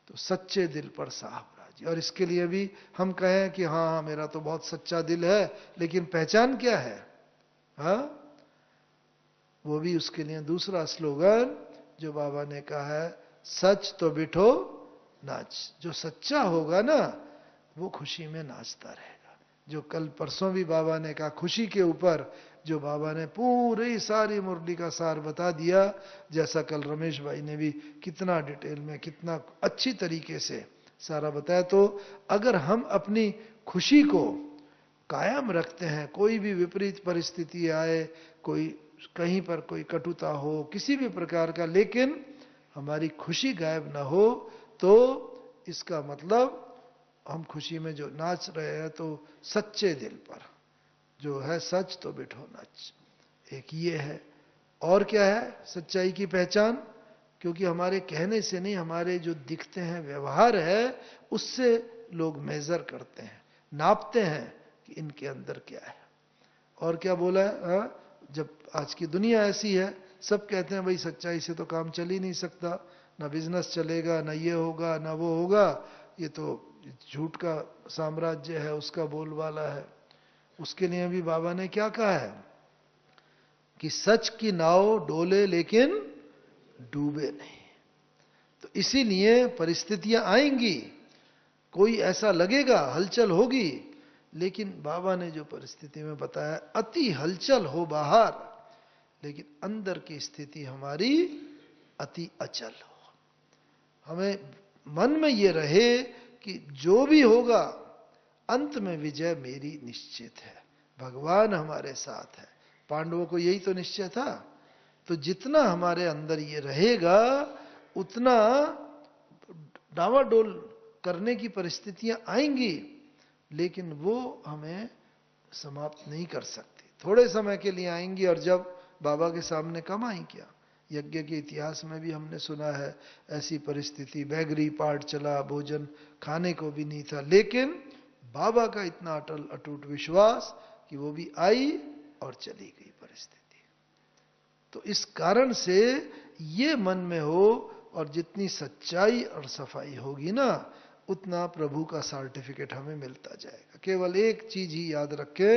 तो सच्चे दिल पर साहब राजी। और इसके लिए भी हम कहें कि हाँ मेरा तो बहुत सच्चा दिल है, लेकिन पहचान क्या है? वो भी उसके लिए दूसरा स्लोगन जो बाबा ने कहा है, सच तो बिठो नाच। जो सच्चा होगा ना वो खुशी में नाचता रहेगा। जो कल परसों भी बाबा ने कहा, खुशी के ऊपर जो बाबा ने पूरी सारी मुरली का सार बता दिया, जैसा कल रमेश भाई ने भी कितना डिटेल में, कितना अच्छी तरीके से सारा बताया। तो अगर हम अपनी खुशी को कायम रखते हैं, कोई भी विपरीत परिस्थिति आए, कोई कहीं पर कोई कटुता हो, किसी भी प्रकार का, लेकिन हमारी खुशी गायब ना हो, तो इसका मतलब हम खुशी में जो नाच रहे हैं तो सच्चे दिल पर जो है सच तो बिठो नाच। एक ये है। और क्या है सच्चाई की पहचान? क्योंकि हमारे कहने से नहीं, हमारे जो दिखते हैं व्यवहार है उससे लोग मेजर करते हैं, नापते हैं कि इनके अंदर क्या है। और क्या बोला है? जब आज की दुनिया ऐसी है, सब कहते हैं भाई सच्चाई से तो काम चल ही नहीं सकता, ना बिजनेस चलेगा, ना ये होगा, ना वो होगा, ये तो झूठ का साम्राज्य है, उसका बोलबाला है। उसके लिए भी बाबा ने क्या कहा है कि सच की नाव डोले लेकिन डूबे नहीं। तो इसीलिए परिस्थितियां आएंगी, कोई ऐसा लगेगा हलचल होगी, लेकिन बाबा ने जो परिस्थिति में बताया, अति हलचल हो बाहर लेकिन अंदर की स्थिति हमारी अति अचल हो। हमें मन में ये रहे कि जो भी होगा अंत में विजय मेरी निश्चित है, भगवान हमारे साथ है। पांडवों को यही तो निश्चय था। तो जितना हमारे अंदर ये रहेगा उतना डावाडोल करने की परिस्थितियां आएंगी, लेकिन वो हमें समाप्त नहीं कर सकती। थोड़े समय के लिए आएंगी, और जब बाबा के सामने कम आई क्या? यज्ञ के इतिहास में भी हमने सुना है ऐसी परिस्थिति, बैगरी पाठ चला, भोजन खाने को भी नहीं था, लेकिन बाबा का इतना अटल अटूट विश्वास कि वो भी आई और चली गई परिस्थिति। तो इस कारण से ये मन में हो, और जितनी सच्चाई और सफाई होगी ना उतना प्रभु का सर्टिफिकेट हमें मिलता जाएगा। केवल एक चीज ही याद रखे,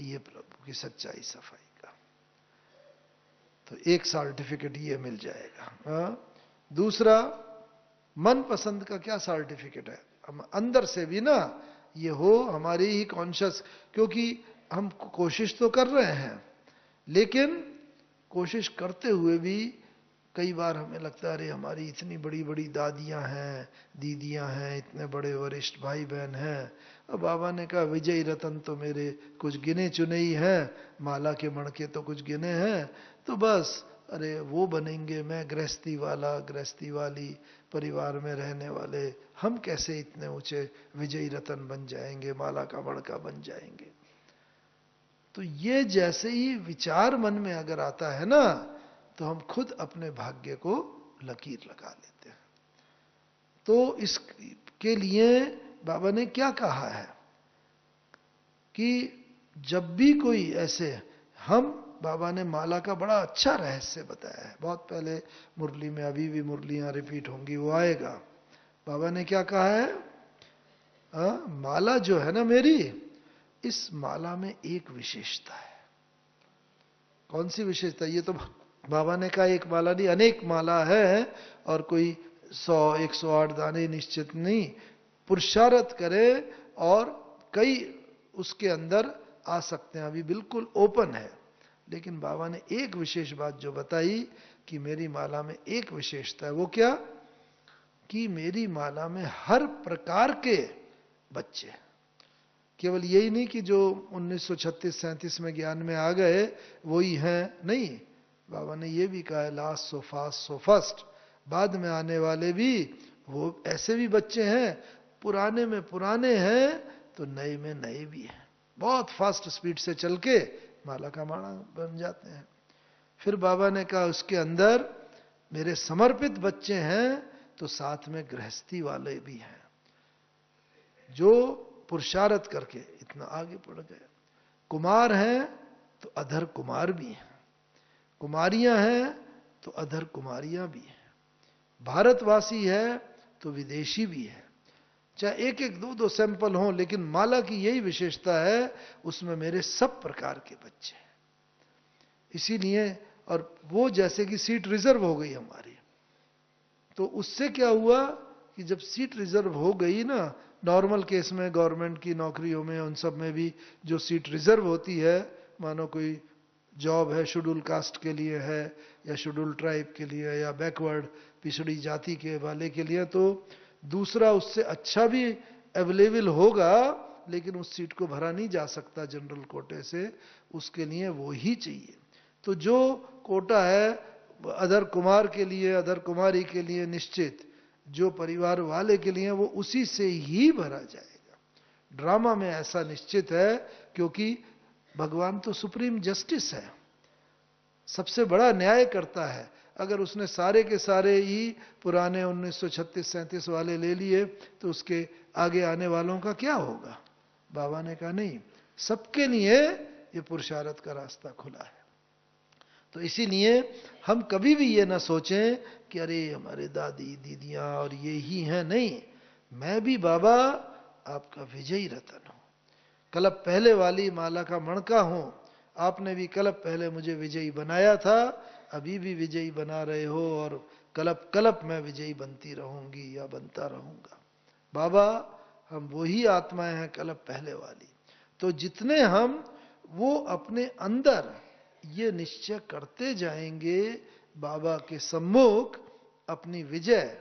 ये प्रभु की सच्चाई सफाई का, तो एक सर्टिफिकेट ये मिल जाएगा। दूसरा, मन पसंद का क्या सर्टिफिकेट है? हम अंदर से भी ना ये हो हमारी ही कॉन्शियस, क्योंकि हम कोशिश तो कर रहे हैं, लेकिन कोशिश करते हुए भी कई बार हमें लगता है अरे हमारी इतनी बड़ी बड़ी दादियां हैं, दीदियां हैं, इतने बड़े वरिष्ठ भाई बहन हैं। अब बाबा ने कहा विजयी रतन तो मेरे कुछ गिने चुने ही हैं, माला के मणके तो कुछ गिने हैं, तो बस अरे वो बनेंगे, मैं गृहस्थी वाला गृहस्थी वाली परिवार में रहने वाले, हम कैसे इतने ऊंचे विजयी रतन बन जाएंगे, माला का मणका बन जाएंगे। तो ये जैसे ही विचार मन में अगर आता है ना, तो हम खुद अपने भाग्य को लकीर लगा लेते हैं। तो इसके लिए बाबा ने क्या कहा है कि जब भी कोई ऐसे, हम बाबा ने माला का बड़ा अच्छा रहस्य बताया है, बहुत पहले मुरली में, अभी भी मुरलियां रिपीट होंगी, वो आएगा। बाबा ने क्या कहा है, माला जो है ना मेरी, इस माला में एक विशेषता है। कौन सी विशेषता? ये तो बाबा ने कहा एक माला नहीं, अनेक माला है, और कोई 100-108 दाने निश्चित नहीं, पुरुषार्थ करे और कई उसके अंदर आ सकते हैं, अभी बिल्कुल ओपन है। लेकिन बाबा ने एक विशेष बात जो बताई कि मेरी माला में एक विशेषता है, वो क्या? कि मेरी माला में हर प्रकार के बच्चे, केवल यही नहीं कि जो 1936-37 में ज्ञान में आ गए वही हैं, नहीं, बाबा ने ये भी कहा है last so fast so first, बाद में आने वाले भी वो ऐसे भी बच्चे हैं, पुराने में पुराने हैं तो नए में नए भी हैं, बहुत फास्ट स्पीड से चल के माला का माला बन जाते हैं। फिर बाबा ने कहा उसके अंदर मेरे समर्पित बच्चे हैं, तो साथ में गृहस्थी वाले भी हैं जो पुरुषार्थ करके इतना आगे बढ़ गए। कुमार हैं तो अधर कुमार भी हैं, कुमारियां हैं तो अधर कुमारियां भी हैं, भारतवासी है तो विदेशी भी है, चाहे एक एक दो दो सैंपल हों, लेकिन माला की यही विशेषता है, उसमें मेरे सब प्रकार के बच्चे हैं। इसीलिए, और वो जैसे कि सीट रिजर्व हो गई हमारी, तो उससे क्या हुआ कि जब सीट रिजर्व हो गई ना, नॉर्मल केस में गवर्नमेंट की नौकरियों में उन सब में भी जो सीट रिजर्व होती है, मानो कोई जॉब है शेड्यूल कास्ट के लिए है, या शेड्यूल ट्राइब के लिए, या बैकवर्ड पिछड़ी जाति के वाले के लिए, तो दूसरा उससे अच्छा भी अवेलेबल होगा, लेकिन उस सीट को भरा नहीं जा सकता जनरल कोटे से, उसके लिए वो ही चाहिए। तो जो कोटा है अधर कुमार के लिए, अधर कुमारी के लिए निश्चित, जो परिवार वाले के लिए, वो उसी से ही भरा जाएगा। ड्रामा में ऐसा निश्चित है, क्योंकि भगवान तो सुप्रीम जस्टिस है, सबसे बड़ा न्याय करता है। अगर उसने सारे के सारे ही पुराने 1936-37 वाले ले लिए, तो उसके आगे आने वालों का क्या होगा? बाबा ने कहा नहीं, सबके लिए ये पुरुषार्थ का रास्ता खुला है। तो इसीलिए हम कभी भी ये ना सोचें कि अरे हमारे दादी दीदियां और ये ही हैं, नहीं, मैं भी बाबा आपका विजयी रतन हूं, कलप पहले वाली माला का मणका हूं, आपने भी कलप पहले मुझे विजयी बनाया था, अभी भी विजयी बना रहे हो, और कलप कलप मैं विजयी बनती रहूंगी या बनता रहूंगा। बाबा हम वही आत्माएं हैं कलप पहले वाली। तो जितने हम वो अपने अंदर ये निश्चय करते जाएंगे बाबा के सम्मुख अपनी विजय,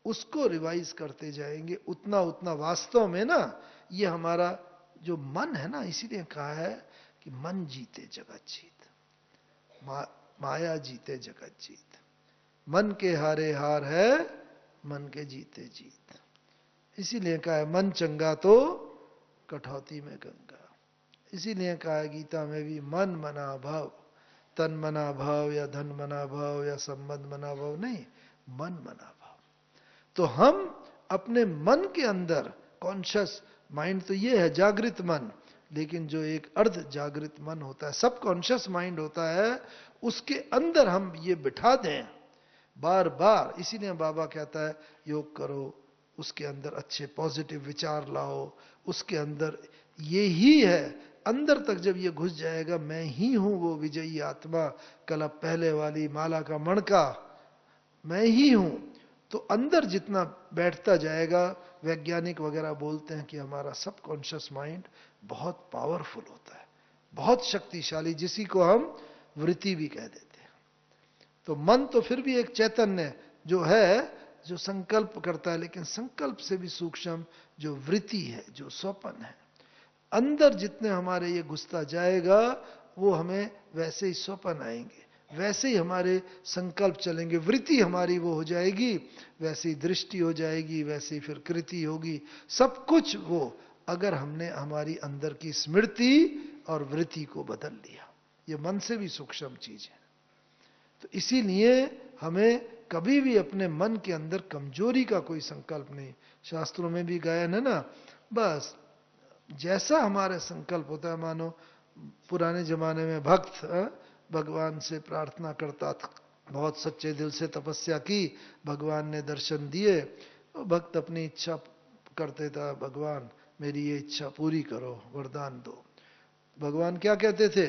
उसको रिवाइज करते जाएंगे, उतना उतना वास्तव में ना ये हमारा जो मन है ना, इसीलिए कहा है कि मन जीते जगत जीत, माया जीते जगत जीत, मन के हारे हार है, मन के जीते जीत। इसीलिए कहा है मन चंगा तो कठौती में गंगा। इसीलिए कहा है गीता में भी मन मना भव, तन मना भव या धन मना भव या संबंध मना भव नहीं, मन मना भव। तो हम अपने मन के अंदर, कॉन्शियस माइंड तो ये है जागृत मन, लेकिन जो एक अर्ध जागृत मन होता है, सब कॉन्शियस माइंड होता है, उसके अंदर हम ये बिठा दें बार बार। इसीलिए बाबा कहता है योग करो, उसके अंदर अच्छे पॉजिटिव विचार लाओ, उसके अंदर ये ही है, अंदर तक जब ये घुस जाएगा, मैं ही हूं वो विजयी आत्मा, कलप पहले वाली माला का मणका मैं ही हूं, तो अंदर जितना बैठता जाएगा, वैज्ञानिक वगैरह बोलते हैं कि हमारा सबकॉन्शियस माइंड बहुत पावरफुल होता है, बहुत शक्तिशाली, जिसी को हम वृत्ति भी कह देते हैं। तो मन तो फिर भी एक चैतन्य जो है, जो संकल्प करता है, लेकिन संकल्प से भी सूक्ष्म जो वृत्ति है, जो स्वप्न है, अंदर जितने हमारे ये घुसता जाएगा, वो हमें वैसे ही स्वप्न आएंगे, वैसे ही हमारे संकल्प चलेंगे, वृत्ति हमारी वो हो जाएगी, वैसे ही दृष्टि हो जाएगी, वैसे ही फिर कृति होगी, सब कुछ वो, अगर हमने हमारी अंदर की स्मृति और वृत्ति को बदल लिया। ये मन से भी सूक्ष्म चीज है। तो इसीलिए हमें कभी भी अपने मन के अंदर कमजोरी का कोई संकल्प नहीं। शास्त्रों में भी गायन है ना, बस जैसा हमारा संकल्प होता है, मानो पुराने जमाने में भक्त भगवान से प्रार्थना करता था, बहुत सच्चे दिल से तपस्या की, भगवान ने दर्शन दिए, तो भक्त अपनी इच्छा करते था, भगवान मेरी ये इच्छा पूरी करो, वरदान दो। भगवान क्या कहते थे?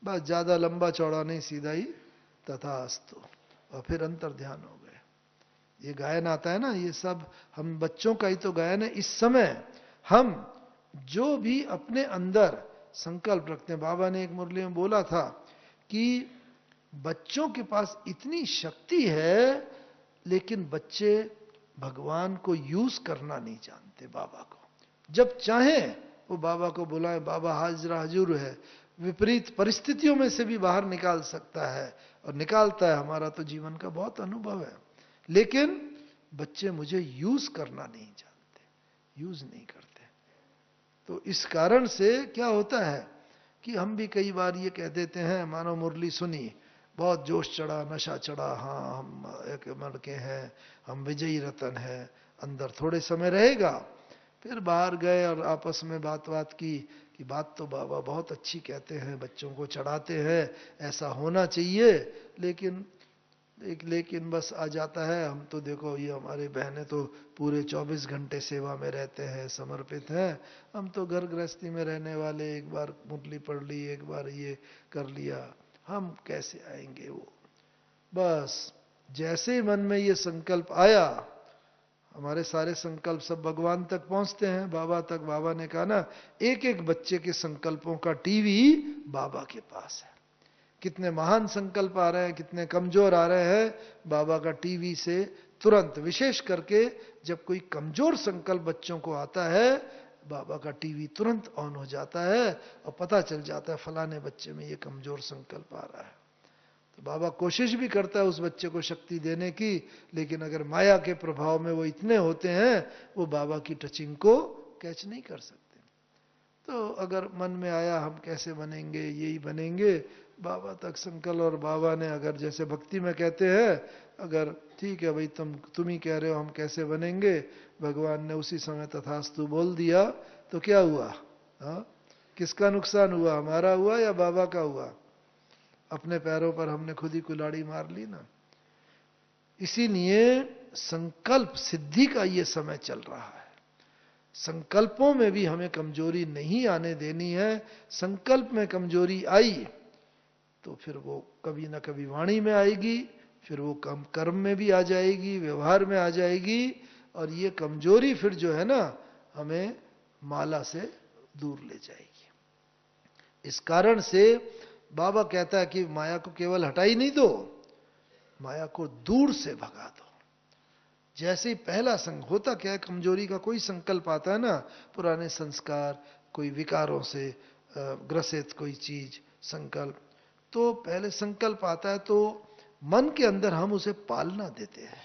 बस ज्यादा लंबा चौड़ा नहीं, सीधा ही तथास्तु, और फिर अंतर ध्यान हो गए। ये गायन आता है ना, ये सब हम बच्चों का ही तो गायन है। इस समय हम जो भी अपने अंदर संकल्प रखते हैं, बाबा ने एक मुरली में बोला था कि बच्चों के पास इतनी शक्ति है, लेकिन बच्चे भगवान को यूज करना नहीं जानते। बाबा को जब चाहे वो बाबा को बुलाए, बाबा हाजिरा हजूर है, विपरीत परिस्थितियों में से भी बाहर निकाल सकता है, और निकालता है। हमारा तो जीवन का बहुत अनुभव है। लेकिन बच्चे मुझे यूज करना नहीं जानते, यूज नहीं करते। तो इस कारण से क्या होता है कि हम भी कई बार ये कह देते हैं, मानो मुरली सुनी, बहुत जोश चढ़ा, नशा चढ़ा, हाँ हम एक मन के हैं, हम विजयी रतन हैं, अंदर थोड़े समय रहेगा, फिर बाहर गए और आपस में बात की कि बात तो बाबा बहुत अच्छी कहते हैं, बच्चों को चढ़ाते हैं, ऐसा होना चाहिए, लेकिन बस आ जाता है। हम तो देखो, ये हमारे बहनें तो पूरे 24 घंटे सेवा में रहते हैं, समर्पित हैं, हम तो घर गृहस्थी में रहने वाले, एक बार मुरली पढ़ ली, एक बार ये कर लिया, हम कैसे आएंगे वो। बस जैसे ही मन में ये संकल्प आया, हमारे सारे संकल्प सब भगवान तक पहुंचते हैं, बाबा तक। बाबा ने कहा ना, एक एक बच्चे के संकल्पों का टीवी बाबा के पास है। कितने महान संकल्प आ रहे हैं, कितने कमजोर आ रहे हैं, बाबा का टीवी से तुरंत, विशेष करके जब कोई कमजोर संकल्प बच्चों को आता है, बाबा का टीवी तुरंत ऑन हो जाता है और पता चल जाता है फलाने बच्चे में ये कमजोर संकल्प आ रहा है। तो बाबा कोशिश भी करता है उस बच्चे को शक्ति देने की, लेकिन अगर माया के प्रभाव में वो इतने होते हैं, वो बाबा की टचिंग को कैच नहीं कर सकते। तो अगर मन में आया हम कैसे बनेंगे, यही बनेंगे, बाबा तक संकल्प, और बाबा ने अगर जैसे भक्ति में कहते हैं, अगर ठीक है भाई तुम ही कह रहे हो हम कैसे बनेंगे, भगवान ने उसी समय तथास्तु बोल दिया, तो क्या हुआ? किसका नुकसान हुआ, हमारा हुआ या बाबा का हुआ? अपने पैरों पर हमने खुद ही कुल्हाड़ी मार ली ना। इसीलिए संकल्प सिद्धि का ये समय चल रहा है। संकल्पों में भी हमें कमजोरी नहीं आने देनी है। संकल्प में कमजोरी आई तो फिर वो कभी ना कभी वाणी में आएगी, फिर वो कर्म में भी आ जाएगी, व्यवहार में आ जाएगी, और ये कमजोरी फिर जो है ना, हमें माला से दूर ले जाएगी। इस कारण से बाबा कहता है कि माया को केवल हटा ही नहीं दो, माया को दूर से भगा दो। जैसे ही पहला होता क्या है, कमजोरी का कोई संकल्प आता है ना, पुराने संस्कार, कोई विकारों से ग्रसित कोई चीज, संकल्प, तो पहले संकल्प आता है तो मन के अंदर हम उसे पालना देते हैं।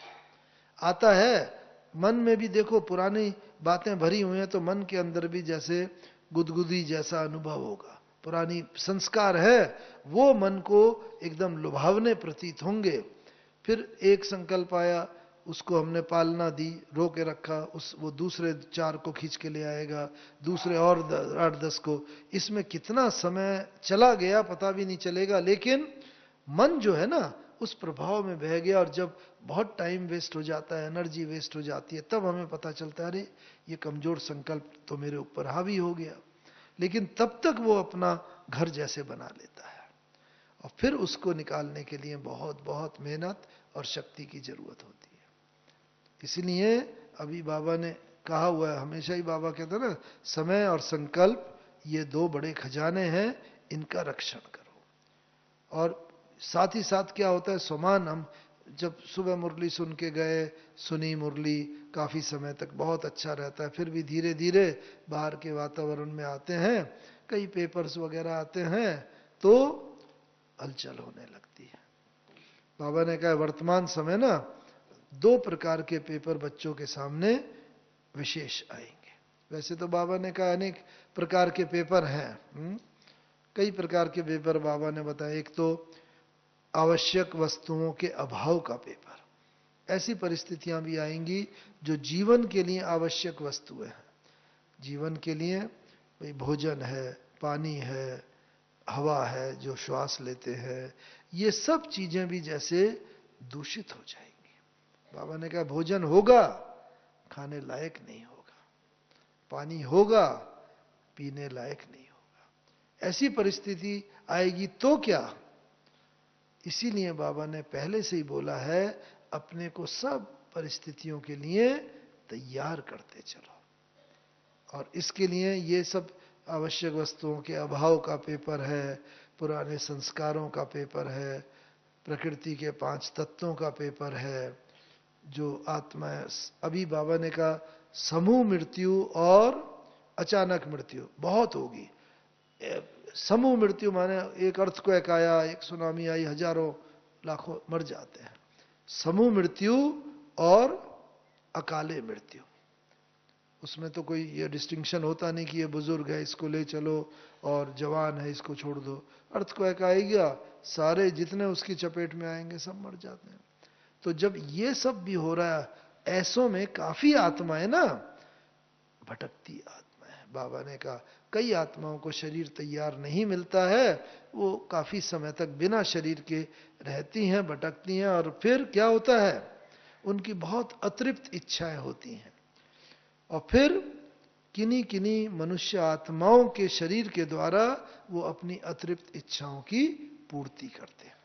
आता है मन में भी, देखो पुरानी बातें भरी हुई हैं, तो मन के अंदर भी जैसे गुदगुदी जैसा अनुभव होगा। पुरानी संस्कार है, वो मन को एकदम लुभावने प्रतीत होंगे। फिर एक संकल्प आया, उसको हमने पालना दी, रो के रखा, वो दूसरे 4 को खींच के ले आएगा, दूसरे और 8-10 को। इसमें कितना समय चला गया पता भी नहीं चलेगा, लेकिन मन जो है ना उस प्रभाव में बह गया, और जब बहुत टाइम वेस्ट हो जाता है, एनर्जी वेस्ट हो जाती है, तब हमें पता चलता है अरे ये कमजोर संकल्प तो मेरे ऊपर हावी हो गया। लेकिन तब तक वो अपना घर जैसे बना लेता है। और फिर उसको निकालने के लिए बहुत बहुत मेहनत और शक्ति की जरूरत होती है। इसलिए अभी बाबा ने कहा हुआ है, हमेशा ही बाबा कहते हैं ना, समय और संकल्प ये दो बड़े खजाने हैं, इनका रक्षण करो। और साथ ही साथ क्या होता है, सोमान हम जब सुबह मुरली सुन के गए, सुनी मुरली, काफी समय तक बहुत अच्छा रहता है, फिर भी धीरे धीरे बाहर के वातावरण में आते हैं, कई पेपर्स वगैरह आते हैं, तो हलचल होने लगती है। बाबा ने कहा वर्तमान समय ना दो प्रकार के पेपर बच्चों के सामने विशेष आएंगे। वैसे तो बाबा ने कहा अनेक प्रकार के पेपर हैं, कई प्रकार के पेपर बाबा ने बताया। एक तो आवश्यक वस्तुओं के अभाव का पेपर, ऐसी परिस्थितियां भी आएंगी जो जीवन के लिए आवश्यक वस्तुएं हैं। जीवन के लिए भाई भोजन है, पानी है, हवा है जो श्वास लेते हैं, ये सब चीजें भी जैसे दूषित हो जाएंगी। बाबा ने कहा भोजन होगा, खाने लायक नहीं होगा, पानी होगा, पीने लायक नहीं होगा। ऐसी परिस्थिति आएगी तो क्या? इसीलिए बाबा ने पहले से ही बोला है, अपने को सब परिस्थितियों के लिए तैयार करते चलो। और इसके लिए ये सब आवश्यक वस्तुओं के अभाव का पेपर है, पुराने संस्कारों का पेपर है, प्रकृति के 5 तत्वों का पेपर है, जो आत्मा है। अभी बाबा ने कहा समूह मृत्यु और अचानक मृत्यु बहुत होगी। समूह मृत्यु माने एक अर्थक्वेक आया, एक सुनामी आई, हजारों लाखों मर जाते हैं। समूह मृत्यु और अकाले मृत्यु, उसमें तो कोई ये डिस्टिंक्शन होता नहीं कि ये बुजुर्ग है इसको ले चलो और जवान है इसको छोड़ दो। अर्थक्वेक आएगा, सारे जितने उसकी चपेट में आएंगे सब मर जाते हैं। तो जब ये सब भी हो रहा है, ऐसों में काफी आत्माएं ना भटकती आत्मा है। बाबा ने कहा कई आत्माओं को शरीर तैयार नहीं मिलता है, वो काफी समय तक बिना शरीर के रहती हैं, भटकती हैं, और फिर क्या होता है, उनकी बहुत अतृप्त इच्छाएं होती हैं, और फिर किन्हीं किन्हीं मनुष्य आत्माओं के शरीर के द्वारा वो अपनी अतृप्त इच्छाओं की पूर्ति करते हैं।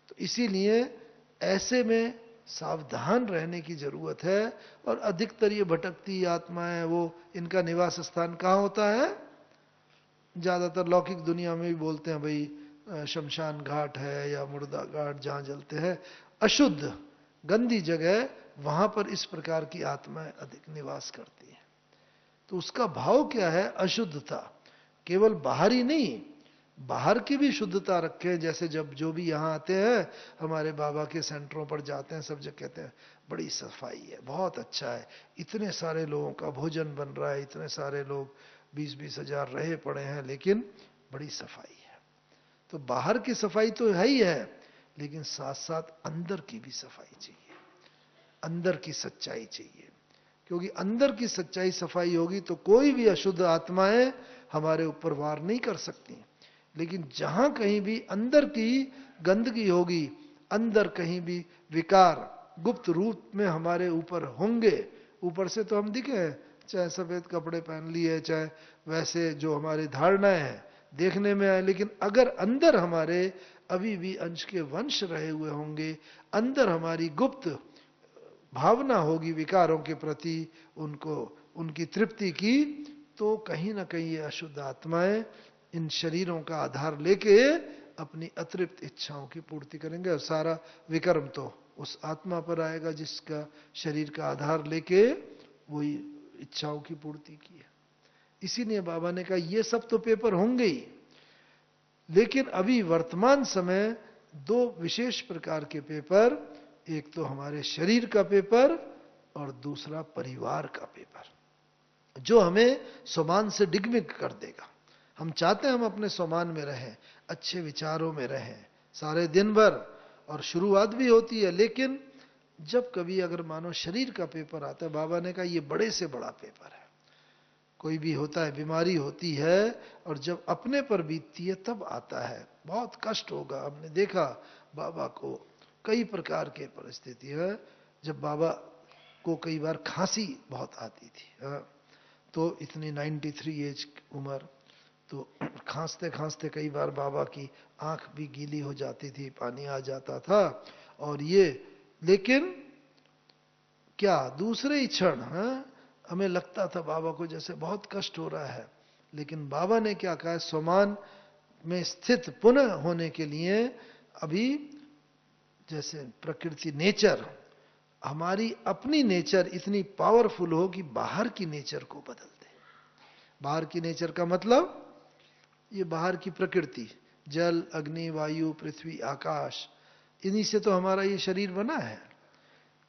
तो इसीलिए ऐसे में सावधान रहने की जरूरत है। और अधिकतर ये भटकती आत्माएं, वो इनका निवास स्थान कहाँ होता है? ज्यादातर लौकिक दुनिया में भी बोलते हैं भाई शमशान घाट है या मुर्दा घाट, जहां जलते हैं, अशुद्ध गंदी जगह, वहां पर इस प्रकार की आत्माएं अधिक निवास करती हैं। तो उसका भाव क्या है? अशुद्धता। केवल बाहरी नहीं, बाहर की भी शुद्धता रखे। जैसे जब जो भी यहाँ आते हैं, हमारे बाबा के सेंटरों पर जाते हैं, सब जगह कहते हैं बड़ी सफाई है, बहुत अच्छा है, इतने सारे लोगों का भोजन बन रहा है, इतने सारे लोग 20-20 हजार रहे पड़े हैं, लेकिन बड़ी सफाई है। तो बाहर की सफाई तो है ही है, लेकिन साथ साथ अंदर की भी सफाई चाहिए, अंदर की सच्चाई चाहिए। क्योंकि अंदर की सच्चाई सफाई होगी तो कोई भी अशुद्ध आत्माएं हमारे ऊपर वार नहीं कर सकती। लेकिन जहां कहीं भी अंदर की गंदगी होगी, अंदर कहीं भी विकार गुप्त रूप में हमारे ऊपर होंगे, ऊपर से तो हम दिखे, चाहे सफेद कपड़े पहन लिए, चाहे वैसे जो हमारी धारणाएं हैं देखने में आए, लेकिन अगर अंदर हमारे अभी भी अंश के वंश रहे हुए होंगे, अंदर हमारी गुप्त भावना होगी विकारों के प्रति, उनको उनकी तृप्ति की, तो कहीं ना कहीं ये अशुद्ध आत्माएं इन शरीरों का आधार लेके अपनी अतृप्त इच्छाओं की पूर्ति करेंगे। और सारा विकर्म तो उस आत्मा पर आएगा जिसका शरीर का आधार लेके वही इच्छाओं की पूर्ति की है। इसीलिए बाबा ने कहा ये सब तो पेपर होंगे ही, लेकिन अभी वर्तमान समय 2 विशेष प्रकार के पेपर, एक तो हमारे शरीर का पेपर और दूसरा परिवार का पेपर, जो हमें सोमान से डिगमिग कर देगा। हम चाहते हैं हम अपने सोमान में रहें, अच्छे विचारों में रहें सारे दिन भर, और शुरुआत भी होती है, लेकिन जब कभी अगर मानो शरीर का पेपर आता है, बाबा ने कहा ये बड़े से बड़ा पेपर है। कोई भी होता है, बीमारी होती है, और जब अपने पर बीतती है तब आता है, बहुत कष्ट होगा। हमने देखा बाबा को कई प्रकार के परिस्थिति है, जब बाबा को कई बार खांसी बहुत आती थी, तो इतनी 93 एज उम्र, तो खांसते खांसते कई बार बाबा की आंख भी गीली हो जाती थी, पानी आ जाता था। और ये, लेकिन क्या दूसरे ही क्षण हमें लगता था बाबा को जैसे बहुत कष्ट हो रहा है, लेकिन बाबा ने क्या कहा, स्वमान में स्थित पुनः होने के लिए अभी जैसे प्रकृति नेचर, हमारी अपनी नेचर इतनी पावरफुल हो कि बाहर की नेचर को बदल दे। बाहर की नेचर का मतलब ये बाहर की प्रकृति, जल, अग्नि, वायु, पृथ्वी, आकाश, इन्हीं से तो हमारा ये शरीर बना है।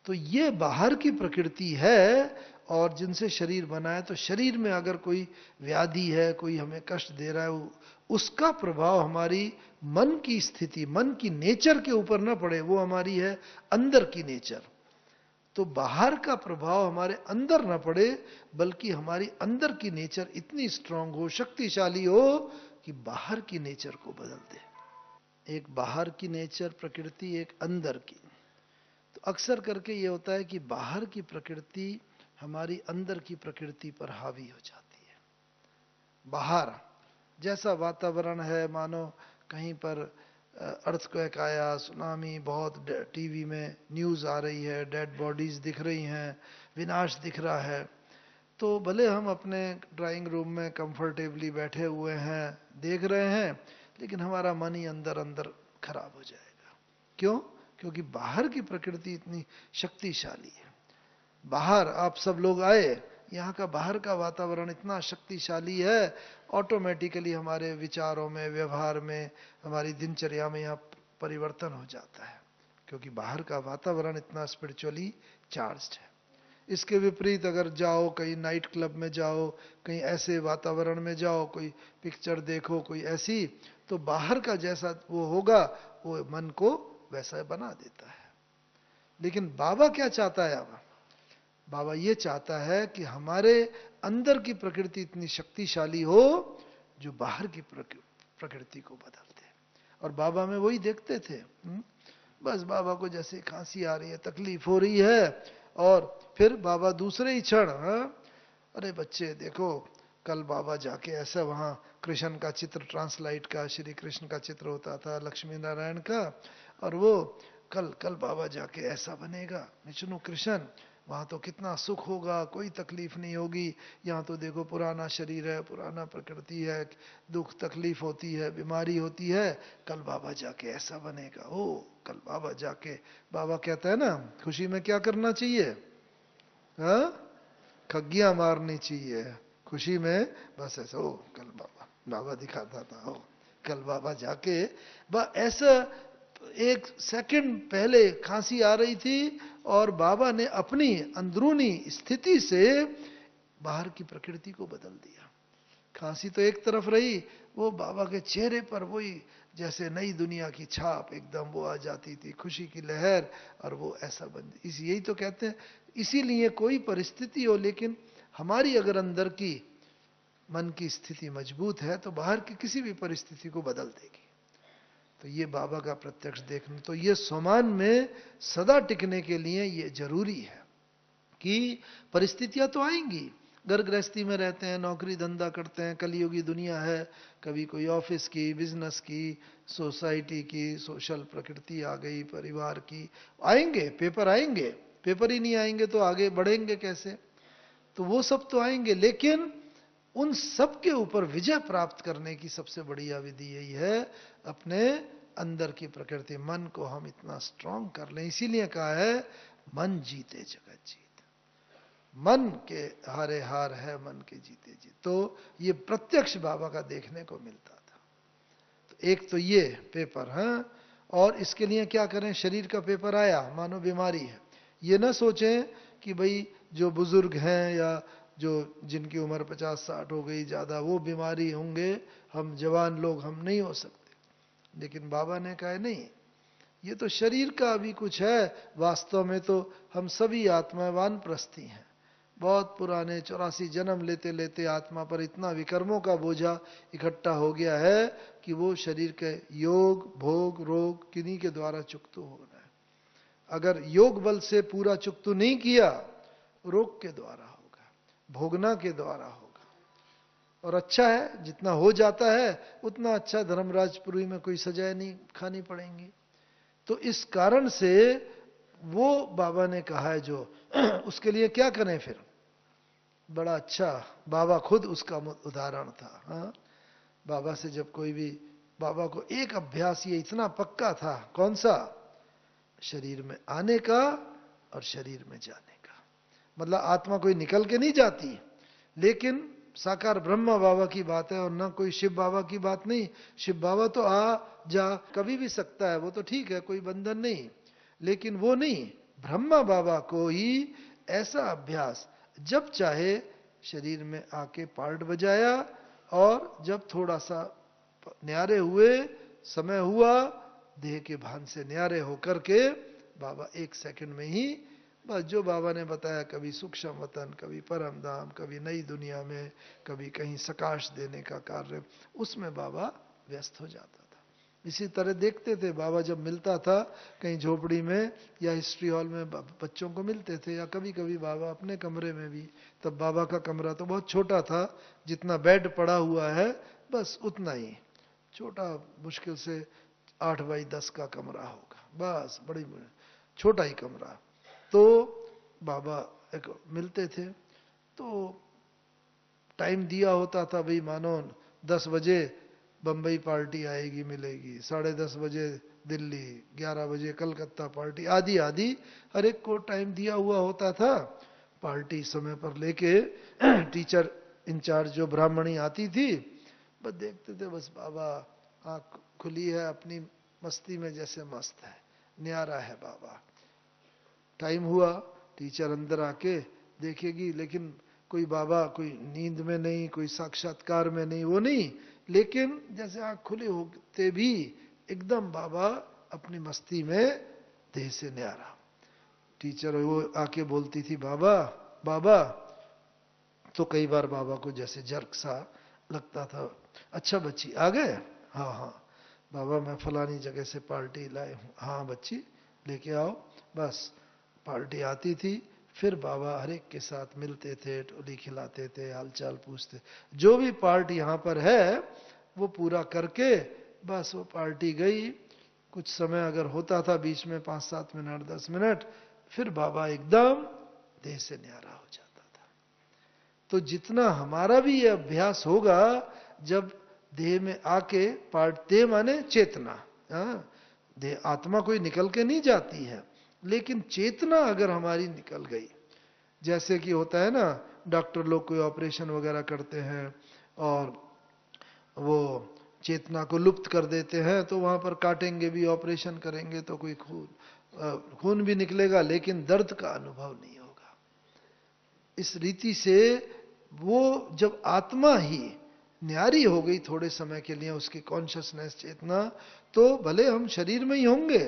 तो ये बाहर की प्रकृति है और जिनसे शरीर बना है। तो शरीर में अगर कोई व्याधि है, कोई हमें कष्ट दे रहा है, उसका प्रभाव हमारी मन की स्थिति, मन की नेचर के ऊपर ना पड़े, वो हमारी है अंदर की नेचर। तो बाहर का प्रभाव हमारे अंदर ना पड़े, बल्कि हमारी अंदर की नेचर इतनी स्ट्रांग हो, शक्तिशाली हो कि बाहर की नेचर को बदल दे। एक बाहर की नेचर प्रकृति, एक अंदर की। तो अक्सर करके ये होता है कि बाहर की प्रकृति हमारी अंदर की प्रकृति पर हावी हो जाती है। बाहर जैसा वातावरण है, मानो कहीं पर अर्थक्वेक आया, सुनामी, बहुत टीवी में न्यूज़ आ रही है, डेड बॉडीज दिख रही हैं, विनाश दिख रहा है, तो भले हम अपने ड्राइंग रूम में कंफर्टेबली बैठे हुए हैं, देख रहे हैं, लेकिन हमारा मन ही अंदर अंदर खराब हो जाएगा। क्यों? क्योंकि बाहर की प्रकृति इतनी शक्तिशाली है। बाहर आप सब लोग आए, यहाँ का बाहर का वातावरण इतना शक्तिशाली है, ऑटोमेटिकली हमारे विचारों में, व्यवहार में, हमारी दिनचर्या में यहाँ परिवर्तन हो जाता है, क्योंकि बाहर का वातावरण इतना स्पिरिचुअली चार्ज्ड है। इसके विपरीत अगर जाओ, कहीं नाइट क्लब में जाओ, कहीं ऐसे वातावरण में जाओ, कोई पिक्चर देखो, कोई ऐसी, तो बाहर का जैसा वो होगा, वो मन को वैसा बना देता है। लेकिन बाबा क्या चाहता है? अब बाबा ये चाहता है कि हमारे अंदर की प्रकृति इतनी शक्तिशाली हो जो बाहर की प्रकृति को बदल दे। और बाबा में वही देखते थे। बस बाबा को जैसे खांसी आ रही है, तकलीफ हो रही है, और फिर बाबा दूसरे ही क्षण, अरे बच्चे देखो, कल बाबा जाके ऐसा, वहां कृष्ण का चित्र, ट्रांसलाइट का श्री कृष्ण का चित्र होता था, लक्ष्मी नारायण का, और वो कल कल बाबा जाके ऐसा बनेगा, विष्णु कृष्ण, वहां तो कितना सुख होगा, कोई तकलीफ नहीं होगी। यहाँ तो देखो पुराना शरीर है, पुराना प्रकृति है, दुख तकलीफ होती है, बीमारी होती है, कल बाबा जाके ऐसा बनेगा। ओ कल बाबा जाके, बाबा कहता है ना, खुशी में क्या करना चाहिए? खग्गियां मारनी चाहिए खुशी में, बस ऐसा। ओ कल बाबा, बाबा दिखाता था, ओ कल बाबा जाके, बस ऐसा। एक सेकंड पहले खांसी आ रही थी और बाबा ने अपनी अंदरूनी स्थिति से बाहर की प्रकृति को बदल दिया। खांसी तो एक तरफ रही, वो बाबा के चेहरे पर वही जैसे नई दुनिया की छाप एकदम वो आ जाती थी, खुशी की लहर, और वो ऐसा बन, यही तो कहते हैं। इसीलिए कोई परिस्थिति हो, लेकिन हमारी अगर अंदर की मन की स्थिति मजबूत है तो बाहर की किसी भी परिस्थिति को बदल देगी। तो ये बाबा का प्रत्यक्ष देखना, तो ये स्वमान में सदा टिकने के लिए ये जरूरी है कि परिस्थितियां तो आएंगी, घर गृहस्थी में रहते हैं, नौकरी धंधा करते हैं, कलयुगी दुनिया है, कभी कोई ऑफिस की, बिजनेस की, सोसाइटी की, सोशल प्रकृति आ गई, परिवार की, आएंगे, पेपर आएंगे, पेपर ही नहीं आएंगे तो आगे बढ़ेंगे कैसे? तो वो सब तो आएंगे, लेकिन उन सब के ऊपर विजय प्राप्त करने की सबसे बढ़िया विधि यही है, अपने अंदर की प्रकृति, मन को हम इतना स्ट्रांग कर लें। इसीलिए कहा है, मन जीते जगत जीत, मन के हारे हार है, मन के जीते जीत। तो ये प्रत्यक्ष बाबा का देखने को मिलता था। तो एक तो ये पेपर है, और इसके लिए क्या करें? शरीर का पेपर आया, मानो बीमारी है, ये ना सोचें कि भाई जो बुजुर्ग हैं या जो जिनकी उम्र 50-60 हो गई ज्यादा, वो बीमारी होंगे, हम जवान लोग हम नहीं हो सकते। लेकिन बाबा ने कहा नहीं, ये तो शरीर का अभी कुछ है, वास्तव में तो हम सभी आत्मा वानप्रस्थी हैं। बहुत पुराने 84 जन्म लेते लेते आत्मा पर इतना विकर्मों का बोझा इकट्ठा हो गया है कि वो शरीर के योग, भोग, रोग किन्हीं के द्वारा चुकतु होना है। अगर योग बल से पूरा चुकतु नहीं किया, रोग के द्वारा होगा, भोगना के द्वारा होगा। और अच्छा है, जितना हो जाता है उतना अच्छा, धर्मराजपुरी में कोई सजाएं नहीं खानी पड़ेंगी। तो इस कारण से वो बाबा ने कहा है जो उसके लिए क्या करें फिर, बड़ा अच्छा, बाबा खुद उसका उदाहरण था। हाँ, बाबा से जब कोई भी, बाबा को एक अभ्यास ये इतना पक्का था, कौन सा, शरीर में आने का और शरीर में जाने का। मतलब आत्मा कोई निकल के नहीं जाती, लेकिन साकार ब्रह्म बाबा की बात है और ना कोई शिव बाबा की बात नहीं। शिव बाबा तो आ जा कभी भी सकता है, वो तो ठीक है, कोई बंधन नहीं, लेकिन वो नहीं, ब्रह्मा बाबा को ही ऐसा अभ्यास, जब चाहे शरीर में आके पार्ट बजाया, और जब थोड़ा सा न्यारे हुए, समय हुआ, देह के भान से न्यारे होकर के बाबा 1 सेकंड में ही, बस जो बाबा ने बताया, कभी सूक्ष्म वतन, कभी परम धाम, कभी नई दुनिया में, कभी कहीं सकाश देने का कार्य, उसमें बाबा व्यस्त हो जाता था। इसी तरह देखते थे बाबा जब मिलता था कहीं झोपड़ी में या हिस्ट्री हॉल में, बच्चों को मिलते थे, या कभी कभी बाबा अपने कमरे में भी। तब बाबा का कमरा तो बहुत छोटा था, जितना बेड पड़ा हुआ है बस उतना ही छोटा, मुश्किल से 8 बाई 10 का कमरा होगा, बस बड़ी छोटा ही कमरा। तो बाबा एक मिलते थे, तो टाइम दिया होता था भाई, मानो 10 बजे बंबई पार्टी आएगी मिलेगी, 10:30 बजे दिल्ली, 11 बजे कलकत्ता पार्टी, आदि आदि हर एक को टाइम दिया हुआ होता था। पार्टी समय पर लेके टीचर इंचार्ज जो ब्राह्मणी आती थी, बस देखते थे, बस बाबा आंख खुली है अपनी मस्ती में, जैसे मस्त है, न्यारा है बाबा। टाइम हुआ, टीचर अंदर आके देखेगी, लेकिन कोई बाबा कोई नींद में नहीं, कोई साक्षात्कार में नहीं, वो नहीं, लेकिन जैसे आंख खुली होते भी एकदम बाबा अपनी मस्ती में, देह से न्यारा। टीचर वो आके बोलती थी बाबा बाबा, तो कई बार बाबा को जैसे जर्क सा लगता था, अच्छा बच्ची आ गए, हाँ हाँ बाबा मैं फलानी जगह से पार्टी लाए हूँ, हाँ बच्ची लेके आओ, बस पार्टी आती थी। फिर बाबा हर एक के साथ मिलते थे, टोली खिलाते थे, हालचाल पूछते, जो भी पार्ट यहाँ पर है वो पूरा करके बस वो पार्टी गई। कुछ समय अगर होता था बीच में 5-7 मिनट 10 मिनट, फिर बाबा एकदम देह से न्यारा हो जाता था। तो जितना हमारा भी ये अभ्यास होगा, जब देह में आके, पार्ट देह माने चेतना, देह आत्मा कोई निकल के नहीं जाती है, लेकिन चेतना अगर हमारी निकल गई, जैसे कि होता है ना, डॉक्टर लोग कोई ऑपरेशन वगैरह करते हैं और वो चेतना को लुप्त कर देते हैं, तो वहां पर काटेंगे भी, ऑपरेशन करेंगे तो कोई खून भी निकलेगा, लेकिन दर्द का अनुभव नहीं होगा। इस रीति से वो जब आत्मा ही न्यारी हो गई थोड़े समय के लिए, उसकी कॉन्शियसनेस, चेतना, तो भले हम शरीर में ही होंगे,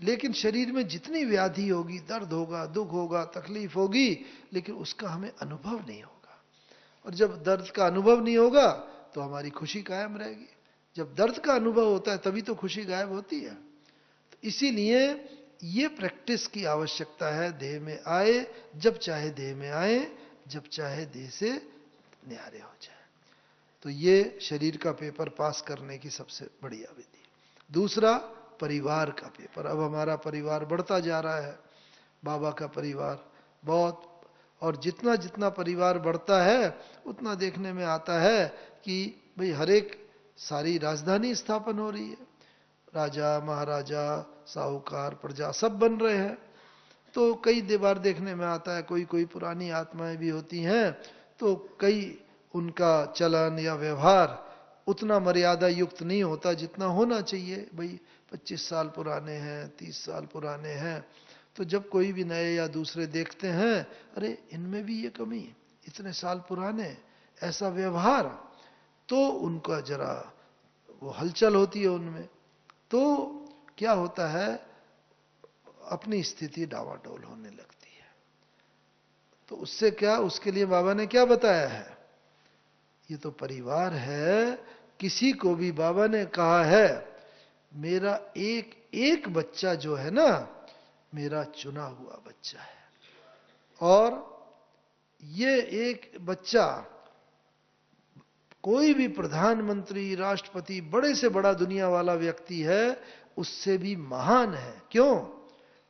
लेकिन शरीर में जितनी व्याधि होगी, दर्द होगा, दुख होगा, तकलीफ होगी, लेकिन उसका हमें अनुभव नहीं होगा। और जब दर्द का अनुभव नहीं होगा तो हमारी खुशी कायम रहेगी। जब दर्द का अनुभव होता है तभी तो खुशी गायब होती है। तो इसीलिए ये प्रैक्टिस की आवश्यकता है, देह में आए, जब चाहे देह में आए, जब चाहे देह से न्यारे हो जाए। तो ये शरीर का पेपर पास करने की सबसे बढ़िया विधि। दूसरा, परिवार का पेपर। अब हमारा परिवार बढ़ता जा रहा है, बाबा का परिवार बहुत, और जितना जितना परिवार बढ़ता है उतना देखने में आता है कि भाई हर एक, सारी राजधानी स्थापन हो रही है, राजा महाराजा साहूकार प्रजा सब बन रहे हैं। तो कई बार देखने में आता है कोई कोई पुरानी आत्माएं भी होती हैं, तो कई उनका चलन या व्यवहार उतना मर्यादा युक्त नहीं होता जितना होना चाहिए। भाई 25 साल पुराने हैं, 30 साल पुराने हैं, तो जब कोई भी नए या दूसरे देखते हैं, अरे इनमें भी ये कमी, इतने साल पुराने, ऐसा व्यवहार, तो उनका जरा वो हलचल होती है उनमें। तो क्या होता है, अपनी स्थिति डावाडोल होने लगती है। तो उससे क्या, उसके लिए बाबा ने क्या बताया है, ये तो परिवार है, किसी को भी बाबा ने कहा है, मेरा एक एक बच्चा जो है ना, मेरा चुना हुआ बच्चा है, और ये एक बच्चा कोई भी प्रधानमंत्री, राष्ट्रपति, बड़े से बड़ा दुनिया वाला व्यक्ति है, उससे भी महान है। क्यों?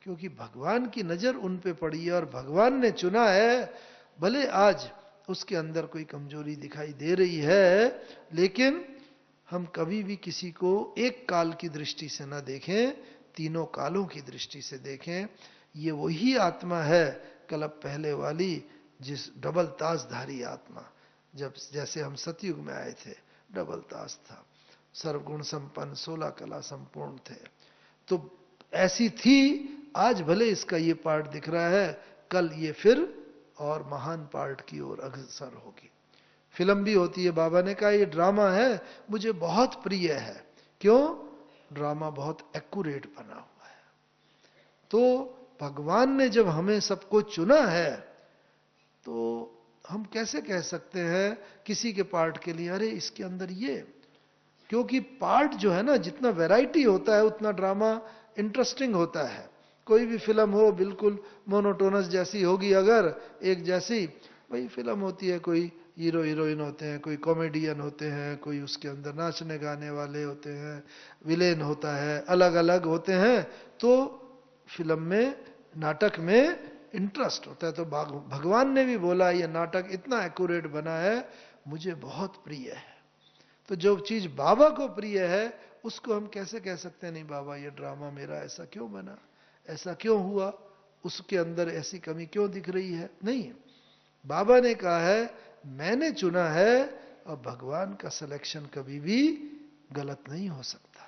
क्योंकि भगवान की नजर उन पे पड़ी है और भगवान ने चुना है। भले आज उसके अंदर कोई कमजोरी दिखाई दे रही है, लेकिन हम कभी भी किसी को एक काल की दृष्टि से न देखें, तीनों कालों की दृष्टि से देखें। ये वही आत्मा है कल्प पहले वाली, जिस डबल ताजधारी आत्मा, जब जैसे हम सतयुग में आए थे डबल ताज था, सर्वगुण संपन्न, 16 कला संपूर्ण थे, तो ऐसी थी। आज भले इसका ये पार्ट दिख रहा है, कल ये फिर और महान पार्ट की ओर अग्रसर होगी। फिल्म भी होती है, बाबा ने कहा ये ड्रामा है, मुझे बहुत प्रिय है। क्यों? ड्रामा बहुत एक्यूरेट बना हुआ है। तो भगवान ने जब हमें सबको चुना है, तो हम कैसे कह सकते हैं किसी के पार्ट के लिए अरे इसके अंदर ये, क्योंकि पार्ट जो है ना, जितना वैरायटी होता है उतना ड्रामा इंटरेस्टिंग होता है। कोई भी फिल्म हो बिल्कुल मोनोटोनस जैसी होगी, अगर एक जैसी, वही फिल्म होती है, कोई हीरो हीरोइन होते हैं, कोई कॉमेडियन होते हैं, कोई उसके अंदर नाचने गाने वाले होते हैं, विलेन होता है, अलग अलग होते हैं, तो फिल्म में, नाटक में इंटरेस्ट होता है। तो भगवान ने भी बोला ये नाटक इतना एक्यूरेट बना है, मुझे बहुत प्रिय है। तो जो चीज बाबा को प्रिय है उसको हम कैसे कह सकते हैं नहीं बाबा ये ड्रामा मेरा ऐसा क्यों बना, ऐसा क्यों हुआ, उसके अंदर ऐसी कमी क्यों दिख रही है? नहीं, बाबा ने कहा है मैंने चुना है, और भगवान का सिलेक्शन कभी भी गलत नहीं हो सकता।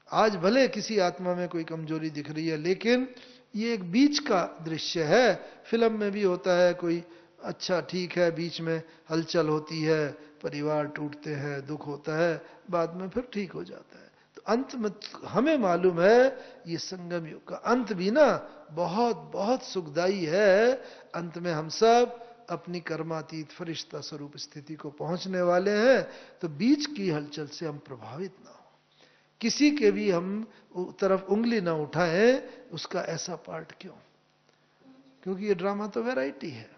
आज भले किसी आत्मा में कोई कमजोरी दिख रही है, लेकिन ये एक बीच का दृश्य है। फिल्म में भी होता है, कोई अच्छा ठीक है, बीच में हलचल होती है, परिवार टूटते हैं, दुख होता है, बाद में फिर ठीक हो जाता है। तो अंत में हमें मालूम है ये संगम युग का अंत भी ना बहुत बहुत सुखदाई है। अंत में हम सब अपनी कर्मातीत फरिश्ता स्वरूप स्थिति को पहुंचने वाले हैं। तो बीच की हलचल से हम प्रभावित ना हो, किसी के भी हम तरफ उंगली ना उठाएं, उसका ऐसा पार्ट क्यों? क्योंकि ये ड्रामा तो वैरायटी है।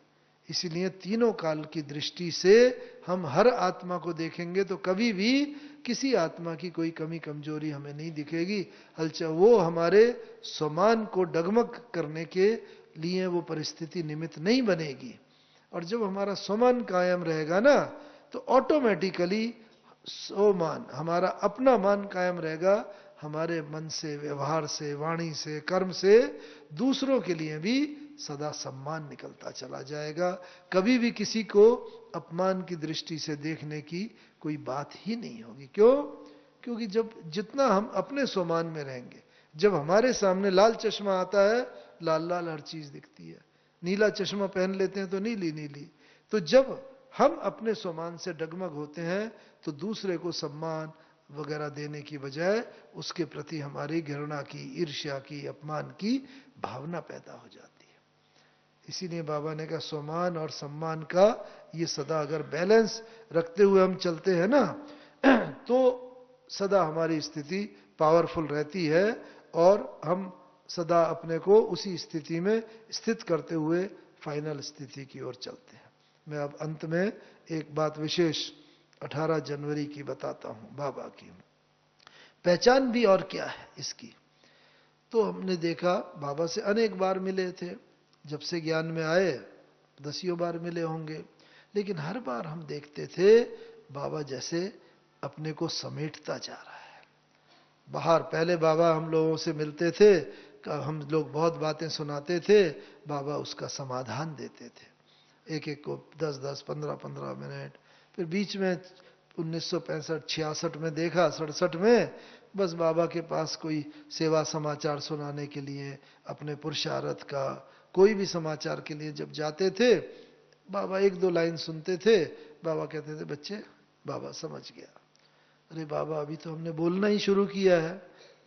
इसीलिए तीनों काल की दृष्टि से हम हर आत्मा को देखेंगे तो कभी भी किसी आत्मा की कोई कमी कमजोरी हमें नहीं दिखेगी। हलचल वो हमारे स्वमान को डगमग करने के लिए वो परिस्थिति निमित्त नहीं बनेगी। और जब हमारा स्वमान कायम रहेगा ना, तो ऑटोमेटिकली स्वमान, हमारा अपना मान कायम रहेगा। हमारे मन से, व्यवहार से, वाणी से, कर्म से दूसरों के लिए भी सदा सम्मान निकलता चला जाएगा। कभी भी किसी को अपमान की दृष्टि से देखने की कोई बात ही नहीं होगी। क्यों? क्योंकि जब जितना हम अपने स्वमान में रहेंगे, जब हमारे सामने लाल चश्मा आता है, लाल लाल हर चीज दिखती है, नीला चश्मा पहन लेते हैं तो नीली नीली। तो जब हम अपने स्वमान से डगमग होते हैं, तो दूसरे को सम्मान वगैरह देने की बजाय उसके प्रति हमारी घृणा की, ईर्ष्या की, अपमान की भावना पैदा हो जाती है। इसीलिए बाबा ने कहा स्वमान और सम्मान का ये सदा अगर बैलेंस रखते हुए हम चलते हैं ना, तो सदा हमारी स्थिति पावरफुल रहती है और हम सदा अपने को उसी स्थिति में स्थित करते हुए फाइनल स्थिति की ओर चलते हैं। मैं अब अंत में एक बात विशेष 18 जनवरी की बताता हूं, बाबा की पहचान भी और क्या है इसकी। तो हमने देखा बाबा से अनेक बार मिले थे, जब से ज्ञान में आए 10 बार मिले होंगे, लेकिन हर बार हम देखते थे बाबा जैसे अपने को समेटता जा रहा है। बाहर पहले बाबा हम लोगों से मिलते थे, हम लोग बहुत बातें सुनाते थे, बाबा उसका समाधान देते थे, एक एक को 10-10, 15-15 मिनट। फिर बीच में 1965-66 में देखा, 67 में बस बाबा के पास कोई सेवा समाचार सुनाने के लिए, अपने पुरुषार्थ का कोई भी समाचार के लिए जब जाते थे, बाबा 1-2 लाइन सुनते थे, बाबा कहते थे बच्चे, बाबा समझ गया। अरे बाबा अभी तो हमने बोलना ही शुरू किया है।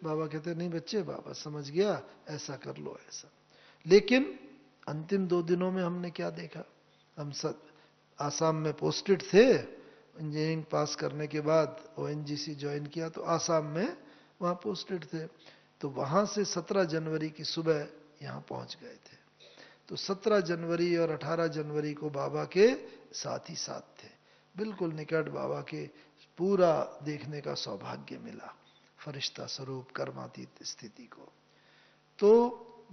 बाबा कहते नहीं बच्चे, बाबा समझ गया, ऐसा कर लो ऐसा। लेकिन अंतिम 2 दिनों में हमने क्या देखा, हम सब आसाम में पोस्टेड थे, इंजीनियरिंग पास करने के बाद ओएनजीसी ज्वाइन किया, तो आसाम में वहाँ पोस्टेड थे। तो वहाँ से 17 जनवरी की सुबह यहाँ पहुँच गए थे। तो 17 जनवरी और 18 जनवरी को बाबा के साथ ही साथ थे। बिल्कुल निकट बाबा के पूरा देखने का सौभाग्य मिला, फरिश्ता स्वरूप कर्मातीत स्थिति को। तो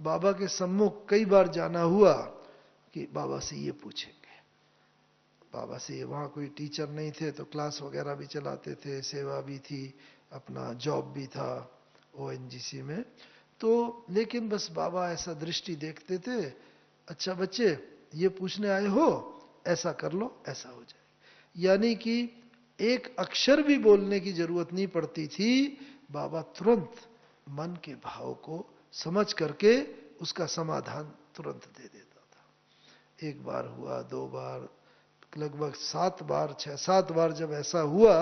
बाबा के सम्मुख कई बार जाना हुआ कि बाबा से ये पूछेंगे, बाबा से। वहाँ कोई टीचर नहीं थे तो क्लास वगैरह भी चलाते थे, सेवा भी थी, अपना जॉब भी था ओएनजीसी में। तो लेकिन बस बाबा ऐसा दृष्टि देखते थे, अच्छा बच्चे ये पूछने आए हो, ऐसा कर लो, ऐसा हो जाए। यानी कि एक अक्षर भी बोलने की जरूरत नहीं पड़ती थी, बाबा तुरंत मन के भाव को समझ करके उसका समाधान तुरंत दे देता था। एक बार हुआ, 2 बार, लगभग 7 बार, 6-7 बार जब ऐसा हुआ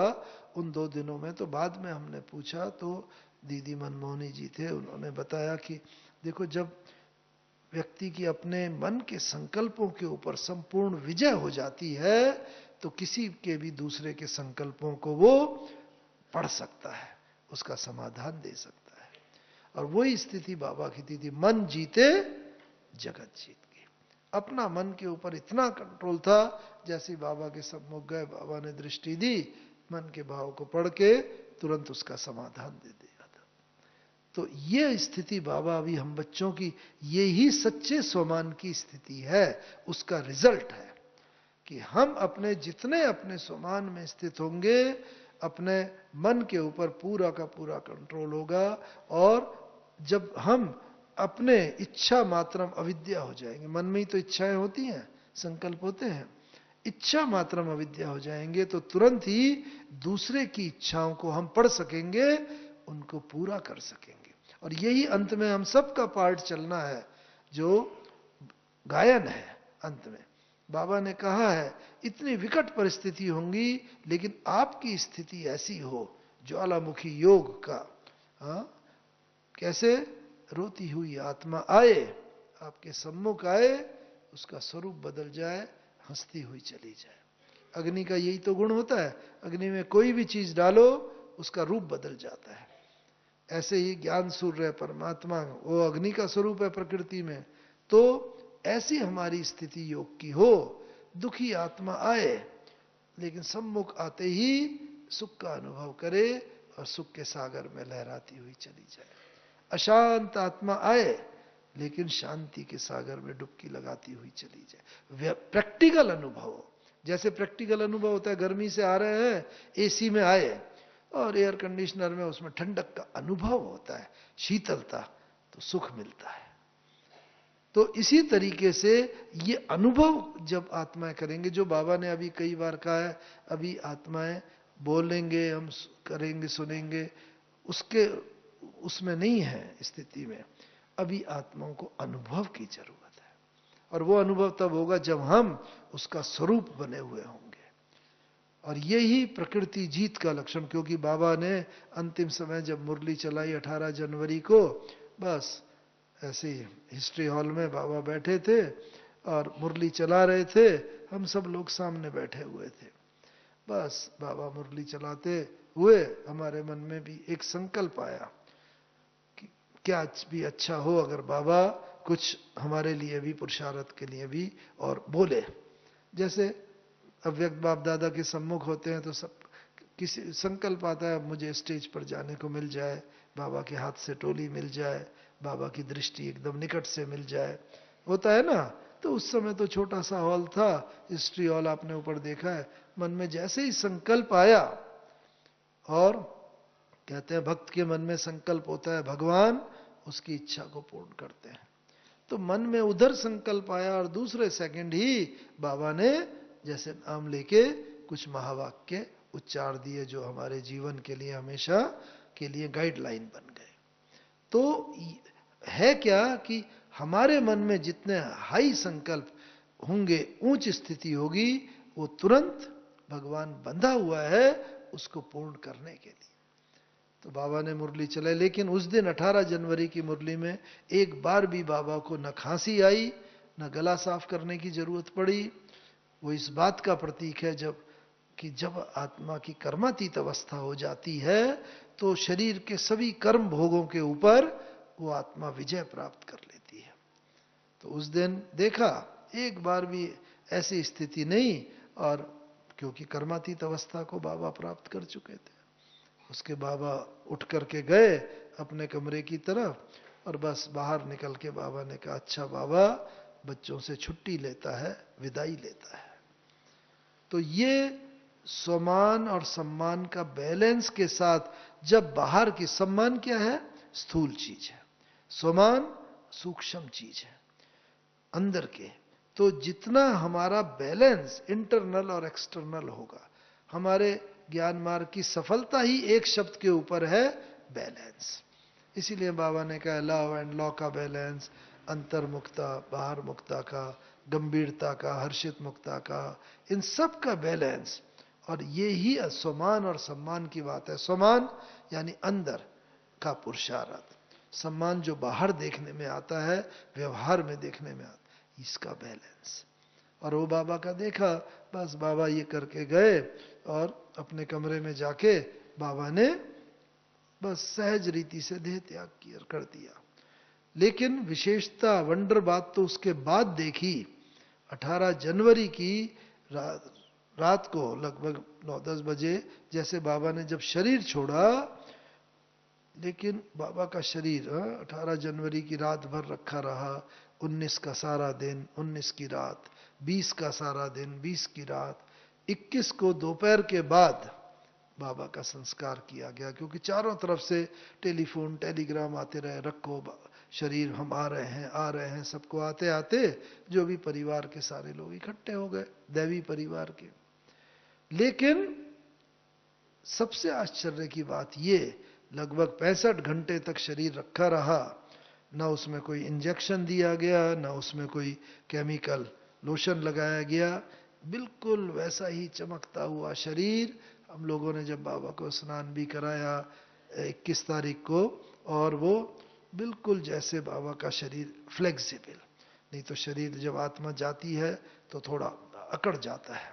उन 2 दिनों में, तो बाद में हमने पूछा तो दीदी मनमोहनी जी थे, उन्होंने बताया कि देखो जब व्यक्ति की अपने मन के संकल्पों के ऊपर संपूर्ण विजय हो जाती है तो किसी के भी दूसरे के संकल्पों को वो पढ़ सकता है, उसका समाधान दे सकता है। और वही स्थिति बाबा की थी, मन जीते जगत जीत गई। अपना मन के ऊपर इतना कंट्रोल था, जैसे बाबा के सम्मुख गए, बाबा ने दृष्टि दी, मन के भाव को पढ़ के तुरंत उसका समाधान दे दिया था। तो ये स्थिति बाबा अभी हम बच्चों की, ये ही सच्चे स्वमान की स्थिति है, उसका रिजल्ट है कि हम अपने जितने अपने स्वमान में स्थित होंगे, अपने मन के ऊपर पूरा का पूरा कंट्रोल होगा। और जब हम अपने इच्छा मात्रम अविद्या हो जाएंगे, मन में ही तो इच्छाएं होती हैं, संकल्प होते हैं, इच्छा मात्रम अविद्या हो जाएंगे तो तुरंत ही दूसरे की इच्छाओं को हम पढ़ सकेंगे, उनको पूरा कर सकेंगे। और यही अंत में हम सबका पार्ट चलना है, जो गायन है। अंत में बाबा ने कहा है इतनी विकट परिस्थिति होंगी, लेकिन आपकी स्थिति ऐसी हो, ज्वालामुखी योग का, कैसे रोती हुई आत्मा आए, आपके सम्मुख आए, उसका स्वरूप बदल जाए, हंसती हुई चली जाए। अग्नि का यही तो गुण होता है, अग्नि में कोई भी चीज डालो उसका रूप बदल जाता है। ऐसे ही ज्ञान सूर्य परमात्मा, वो अग्नि का स्वरूप है प्रकृति में। तो ऐसी हमारी स्थिति योग की हो, दुखी आत्मा आए लेकिन सम्मुख आते ही सुख का अनुभव करे और सुख के सागर में लहराती हुई चली जाए। अशांत आत्मा आए लेकिन शांति के सागर में डुबकी लगाती हुई चली जाए। प्रैक्टिकल अनुभव, जैसे प्रैक्टिकल अनुभव होता है, गर्मी से आ रहे हैं, एसी में आए और एयर कंडीशनर में, उसमें ठंडक का अनुभव होता है, शीतलता, तो सुख मिलता है। तो इसी तरीके से ये अनुभव जब आत्माएं करेंगे, जो बाबा ने अभी कई बार कहा है, अभी आत्माएं बोलेंगे, हम करेंगे, सुनेंगे, उसमें नहीं है स्थिति में। अभी आत्माओं को अनुभव की जरूरत है, और वो अनुभव तब होगा जब हम उसका स्वरूप बने हुए होंगे। और यही प्रकृति जीत का लक्षण, क्योंकि बाबा ने अंतिम समय जब मुरली चलाई 18 जनवरी को, बस ऐसे हिस्ट्री हॉल में बाबा बैठे थे और मुरली चला रहे थे, हम सब लोग सामने बैठे हुए थे। बस बाबा मुरली चलाते हुए हमारे मन में भी एक संकल्प आया कि क्या भी अच्छा हो अगर बाबा कुछ हमारे लिए भी, पुरुषार्थ के लिए भी और बोले। जैसे अव्यक्त बाप दादा के सम्मुख होते हैं तो सब किसी संकल्प आता है, मुझे स्टेज पर जाने को मिल जाए, बाबा के हाथ से टोली मिल जाए, बाबा की दृष्टि एकदम निकट से मिल जाए, होता है ना। तो उस समय तो छोटा सा हॉल था, हिस्ट्री हॉल आपने ऊपर देखा है। मन में जैसे ही संकल्प आया, और कहते हैं भक्त के मन में संकल्प होता है, भगवान उसकी इच्छा को पूर्ण करते हैं। तो मन में उधर संकल्प आया और दूसरे सेकंड ही बाबा ने जैसे नाम लेके कुछ महावाक्य उच्चार दिए, जो हमारे जीवन के लिए हमेशा के लिए गाइडलाइन बन गए। तो है क्या कि हमारे मन में जितने हाई संकल्प होंगे, उच्च स्थिति होगी, वो तुरंत भगवान बंधा हुआ है उसको पूर्ण करने के लिए। तो बाबा ने मुरली चलाई, लेकिन उस दिन 18 जनवरी की मुरली में एक बार भी बाबा को न खांसी आई, न गला साफ करने की जरूरत पड़ी। वो इस बात का प्रतीक है जब आत्मा की कर्मातीत अवस्था हो जाती है तो शरीर के सभी कर्म भोगों के ऊपर वो आत्मा विजय प्राप्त कर लेती है। तो उस दिन देखा एक बार भी ऐसी स्थिति नहीं, और क्योंकि कर्मातीत अवस्था को बाबा प्राप्त कर चुके थे। उसके बाबा उठ करके गए अपने कमरे की तरफ और बस बाहर निकल के बाबा ने कहा, अच्छा बाबा बच्चों से छुट्टी लेता है, विदाई लेता है। तो ये स्वमान और सम्मान का बैलेंस के साथ, जब बाहर की, सम्मान क्या है? स्थूल चीज है, स्वमान सूक्ष्म चीज है अंदर के। तो जितना हमारा बैलेंस इंटरनल और एक्सटर्नल होगा, हमारे ज्ञान मार्ग की सफलता ही एक शब्द के ऊपर है, बैलेंस। इसीलिए बाबा ने कहा लव एंड लॉ का बैलेंस, अंतर्मुक्ता बाहर मुक्ता का, गंभीरता का हर्षित मुक्ता का, इन सब का बैलेंस। और ये ही स्वमान और सम्मान की बात है। स्वमान यानी अंदर का पुरुषार्थ, सम्मान जो बाहर देखने में आता है, व्यवहार में देखने में आता है, इसका बैलेंस। और वो बाबा का देखा, बस बाबा ये करके गए और अपने कमरे में जाके बाबा ने बस सहज रीति से देह त्याग कर दिया। लेकिन विशेषता, वंडर बात तो उसके बाद देखी। 18 जनवरी की रात को लगभग 9-10 बजे जैसे बाबा ने जब शरीर छोड़ा, लेकिन बाबा का शरीर 18 जनवरी की रात भर रखा रहा। 19 का सारा दिन, 19 की रात, 20 का सारा दिन, 20 की रात, 21 को दोपहर के बाद बाबा का संस्कार किया गया। क्योंकि चारों तरफ से टेलीफोन टेलीग्राम आते रहे, रखो शरीर, हम आ रहे हैं, सबको आते आते जो भी परिवार के सारे लोग इकट्ठे हो गए, दैवी परिवार के। लेकिन सबसे आश्चर्य की बात ये, लगभग 65 घंटे तक शरीर रखा रहा, न उसमें कोई इंजेक्शन दिया गया, न उसमें कोई केमिकल लोशन लगाया गया, बिल्कुल वैसा ही चमकता हुआ शरीर। हम लोगों ने जब बाबा को स्नान भी कराया 21 तारीख को, और वो बिल्कुल जैसे बाबा का शरीर फ्लेक्सिबल, नहीं तो शरीर जब आत्मा जाती है तो थोड़ा अकड़ जाता है,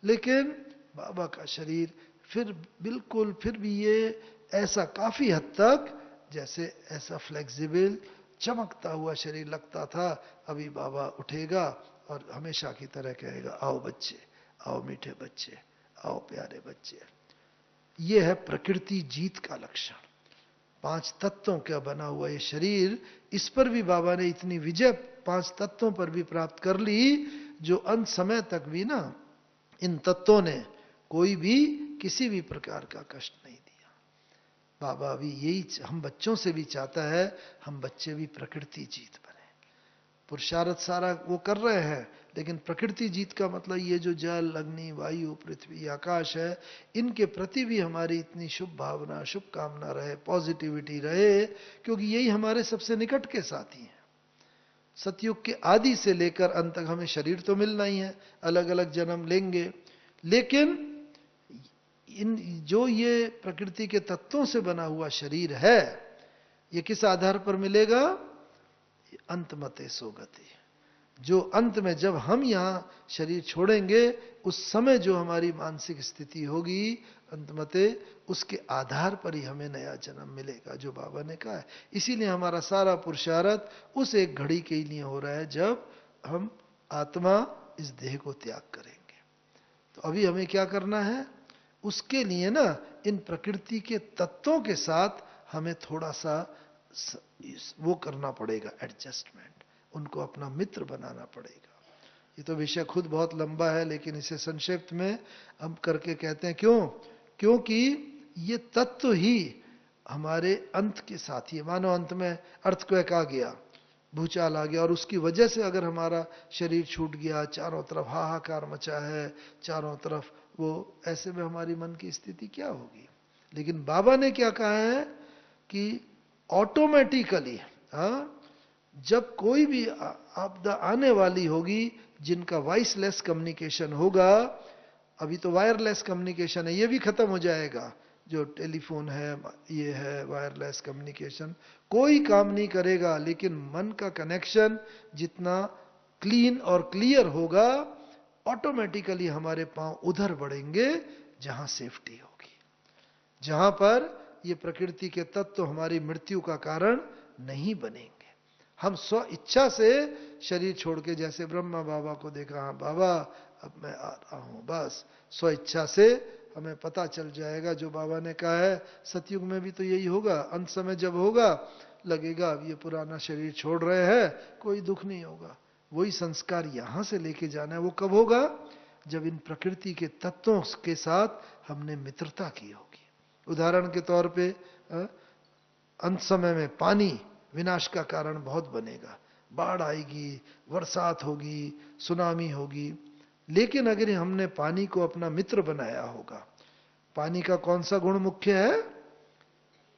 लेकिन बाबा का शरीर फिर बिल्कुल, फिर भी ये ऐसा काफी हद तक जैसे ऐसा फ्लेक्सिबल चमकता हुआ शरीर लगता था। अभी बाबा उठेगा और हमेशा की तरह कहेगा, आओ बच्चे, आओ मीठे बच्चे, आओ प्यारे बच्चे। ये है प्रकृति जीत का लक्षण। 5 तत्वों का बना हुआ ये शरीर, इस पर भी बाबा ने इतनी विजय 5 तत्वों पर भी प्राप्त कर ली, जो अंत समय तक भी ना इन तत्वों ने कोई भी किसी भी प्रकार का कष्ट नहीं दिया। बाबा भी यही हम बच्चों से भी चाहता है, हम बच्चे भी प्रकृति जीत बने। पुरुषार्थ सारा वो कर रहे हैं, लेकिन प्रकृति जीत का मतलब ये जो जल, अग्नि, वायु, पृथ्वी, आकाश है, इनके प्रति भी हमारी इतनी शुभ भावना, शुभकामना रहे, पॉजिटिविटी रहे, क्योंकि यही हमारे सबसे निकट के साथी हैं। सतयुग के आदि से लेकर अंत तक हमें शरीर तो मिलना ही है, अलग अलग जन्म लेंगे, लेकिन इन जो ये प्रकृति के तत्वों से बना हुआ शरीर है, ये किस आधार पर मिलेगा? अंतमते सोगति। जो अंत में जब हम यहां शरीर छोड़ेंगे, उस समय जो हमारी मानसिक स्थिति होगी अंतमते, उसके आधार पर ही हमें नया जन्म मिलेगा, जो बाबा ने कहा है। इसीलिए हमारा सारा पुरुषार्थ उस एक घड़ी के लिए हो रहा है जब हम आत्मा इस देह को त्याग करेंगे। तो अभी हमें क्या करना है? उसके लिए ना इन प्रकृति के तत्वों के साथ हमें थोड़ा सा वो करना पड़ेगा, एडजस्टमेंट, उनको अपना मित्र बनाना पड़ेगा। ये तो विषय खुद बहुत लंबा है, लेकिन इसे संक्षिप्त में हम करके कहते हैं। क्यों? क्योंकि ये तत्व ही हमारे अंत के साथी है। मानो अंत में अर्थक्वेक आ गया, भूचाल आ गया, और उसकी वजह से अगर हमारा शरीर छूट गया, चारों तरफ हाहाकार मचा है, चारों तरफ वो, ऐसे में हमारी मन की स्थिति क्या होगी? लेकिन बाबा ने क्या कहा है कि ऑटोमेटिकली, जब कोई भी आपदा आने वाली होगी, जिनका वॉइसलेस कम्युनिकेशन होगा, अभी तो वायरलेस कम्युनिकेशन है, ये भी खत्म हो जाएगा। जो टेलीफोन है, ये है वायरलेस कम्युनिकेशन, कोई काम नहीं करेगा, लेकिन मन का कनेक्शन जितना क्लीन और क्लियर होगा, ऑटोमेटिकली हमारे पांव उधर बढ़ेंगे जहां सेफ्टी होगी, जहां पर ये प्रकृति के तत्व हमारी मृत्यु का कारण नहीं बनेंगे। हम स्व इच्छा से शरीर छोड़ के, जैसे ब्रह्मा बाबा को देखा, हाँ बाबा अब मैं आ रहा हूं, बस स्व इच्छा से हमें पता चल जाएगा। जो बाबा ने कहा है सतयुग में भी तो यही होगा, अंत समय जब होगा लगेगा अब ये पुराना शरीर छोड़ रहे हैं, कोई दुख नहीं होगा। वही संस्कार यहां से लेके जाना है। वो कब होगा? जब इन प्रकृति के तत्वों के साथ हमने मित्रता की होगी। उदाहरण के तौर पे अंत समय में पानी विनाश का कारण बहुत बनेगा, बाढ़ आएगी, बरसात होगी, सुनामी होगी। लेकिन अगर हमने पानी को अपना मित्र बनाया होगा, पानी का कौन सा गुण मुख्य है?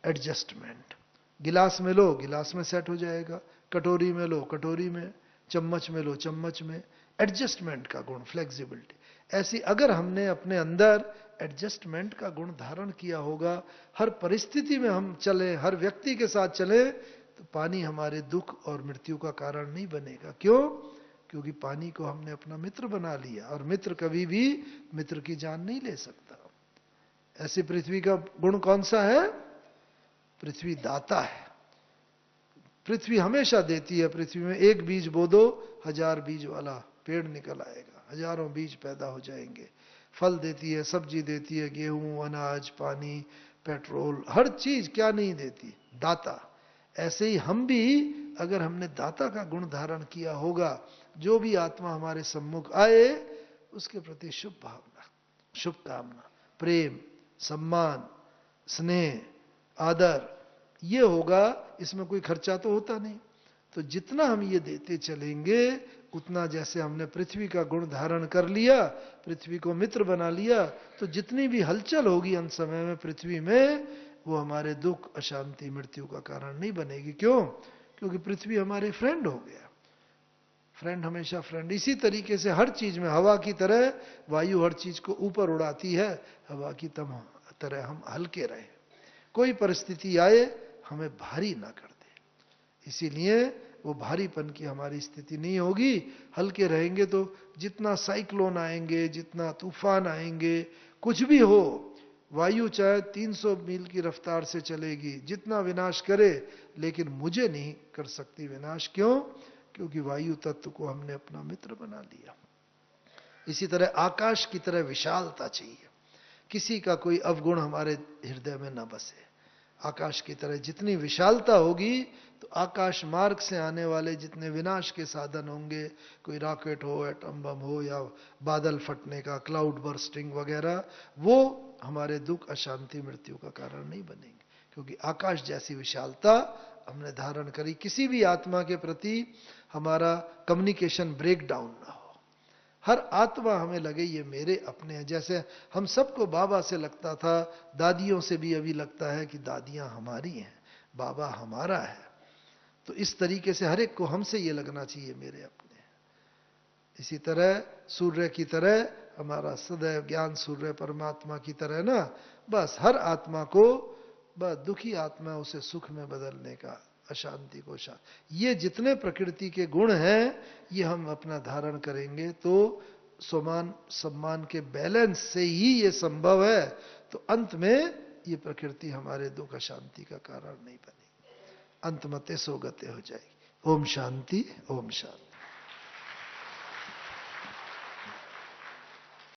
एडजस्टमेंट। गिलास में लो, गिलास में सेट हो जाएगा, कटोरी में लो, कटोरी में, चम्मच में लो, चम्मच में। एडजस्टमेंट का गुण, फ्लेक्सिबिलिटी। ऐसी अगर हमने अपने अंदर एडजस्टमेंट का गुण धारण किया होगा, हर परिस्थिति में हम चले, हर व्यक्ति के साथ चले, तो पानी हमारे दुख और मृत्यु का कारण नहीं बनेगा। क्यों? क्योंकि पानी को हमने अपना मित्र बना लिया, और मित्र कभी भी मित्र की जान नहीं ले सकता। ऐसी पृथ्वी का गुण कौन सा है? पृथ्वी दाता है। पृथ्वी हमेशा देती है। पृथ्वी में एक बीज बो दो, 1000 बीज वाला पेड़ निकल आएगा, हजारों बीज पैदा हो जाएंगे। फल देती है, सब्जी देती है, गेहूं, अनाज, पानी, पेट्रोल, हर चीज क्या नहीं देती? दाता। ऐसे ही हम भी अगर हमने दाता का गुण धारण किया होगा, जो भी आत्मा हमारे सम्मुख आए उसके प्रति शुभ भावना, शुभकामना, प्रेम, सम्मान, स्नेह, आदर, ये होगा। इसमें कोई खर्चा तो होता नहीं। तो जितना हम ये देते चलेंगे, उतना, जैसे हमने पृथ्वी का गुण धारण कर लिया, पृथ्वी को मित्र बना लिया, तो जितनी भी हलचल होगी अंत समय में पृथ्वी में, वो हमारे दुख, अशांति, मृत्यु का कारण नहीं बनेगी। क्यों? क्योंकि पृथ्वी हमारे फ्रेंड हो गया। फ्रेंड हमेशा फ्रेंड। इसी तरीके से हर चीज में, हवा की तरह वायु हर चीज को ऊपर उड़ाती है, हवा की तरह हम हल्के रहे, कोई परिस्थिति आए हमें भारी ना कर दे। इसीलिए वो भारीपन की हमारी स्थिति नहीं होगी। हल्के रहेंगे तो जितना साइक्लोन आएंगे, जितना तूफान आएंगे, कुछ भी हो, वायु चाहे 300 मील की रफ्तार से चलेगी, जितना विनाश करे, लेकिन मुझे नहीं कर सकती विनाश। क्यों? क्योंकि वायु तत्व को हमने अपना मित्र बना लिया। इसी तरह आकाश की तरह विशालता चाहिए। किसी का कोई अवगुण हमारे हृदय में न बसे। आकाश की तरह जितनी विशालता होगी, तो आकाश मार्ग से आने वाले जितने विनाश के साधन होंगे, कोई रॉकेट हो, एटम बम हो, या बादल फटने का, क्लाउड बर्स्टिंग वगैरह, वो हमारे दुख, अशांति, मृत्यु का कारण नहीं बनेंगे। क्योंकि आकाश जैसी विशालता हमने धारण करी। किसी भी आत्मा के प्रति हमारा कम्युनिकेशन ब्रेक डाउन ना हो। हर आत्मा हमें लगे ये मेरे अपने हैं। जैसे हम सबको बाबा से लगता था, दादियों से भी अभी लगता है कि दादियां हमारी हैं, बाबा हमारा है। तो इस तरीके से हर एक को हमसे ये लगना चाहिए मेरे अपने। इसी तरह सूर्य की तरह हमारा सदैव ज्ञान सूर्य परमात्मा की तरह ना, बस हर आत्मा को, बस दुखी आत्मा उसे सुख में बदलने का, अशांति को शांति, ये जितने प्रकृति के गुण हैं, ये हम अपना धारण करेंगे तो स्वमान सम्मान के बैलेंस से ही ये संभव है। तो अंत में ये प्रकृति हमारे दुख, अशांति का कारण नहीं बनेगी। अंत मते सो गते हो जाएगी। ओम शांति, ओम शांति।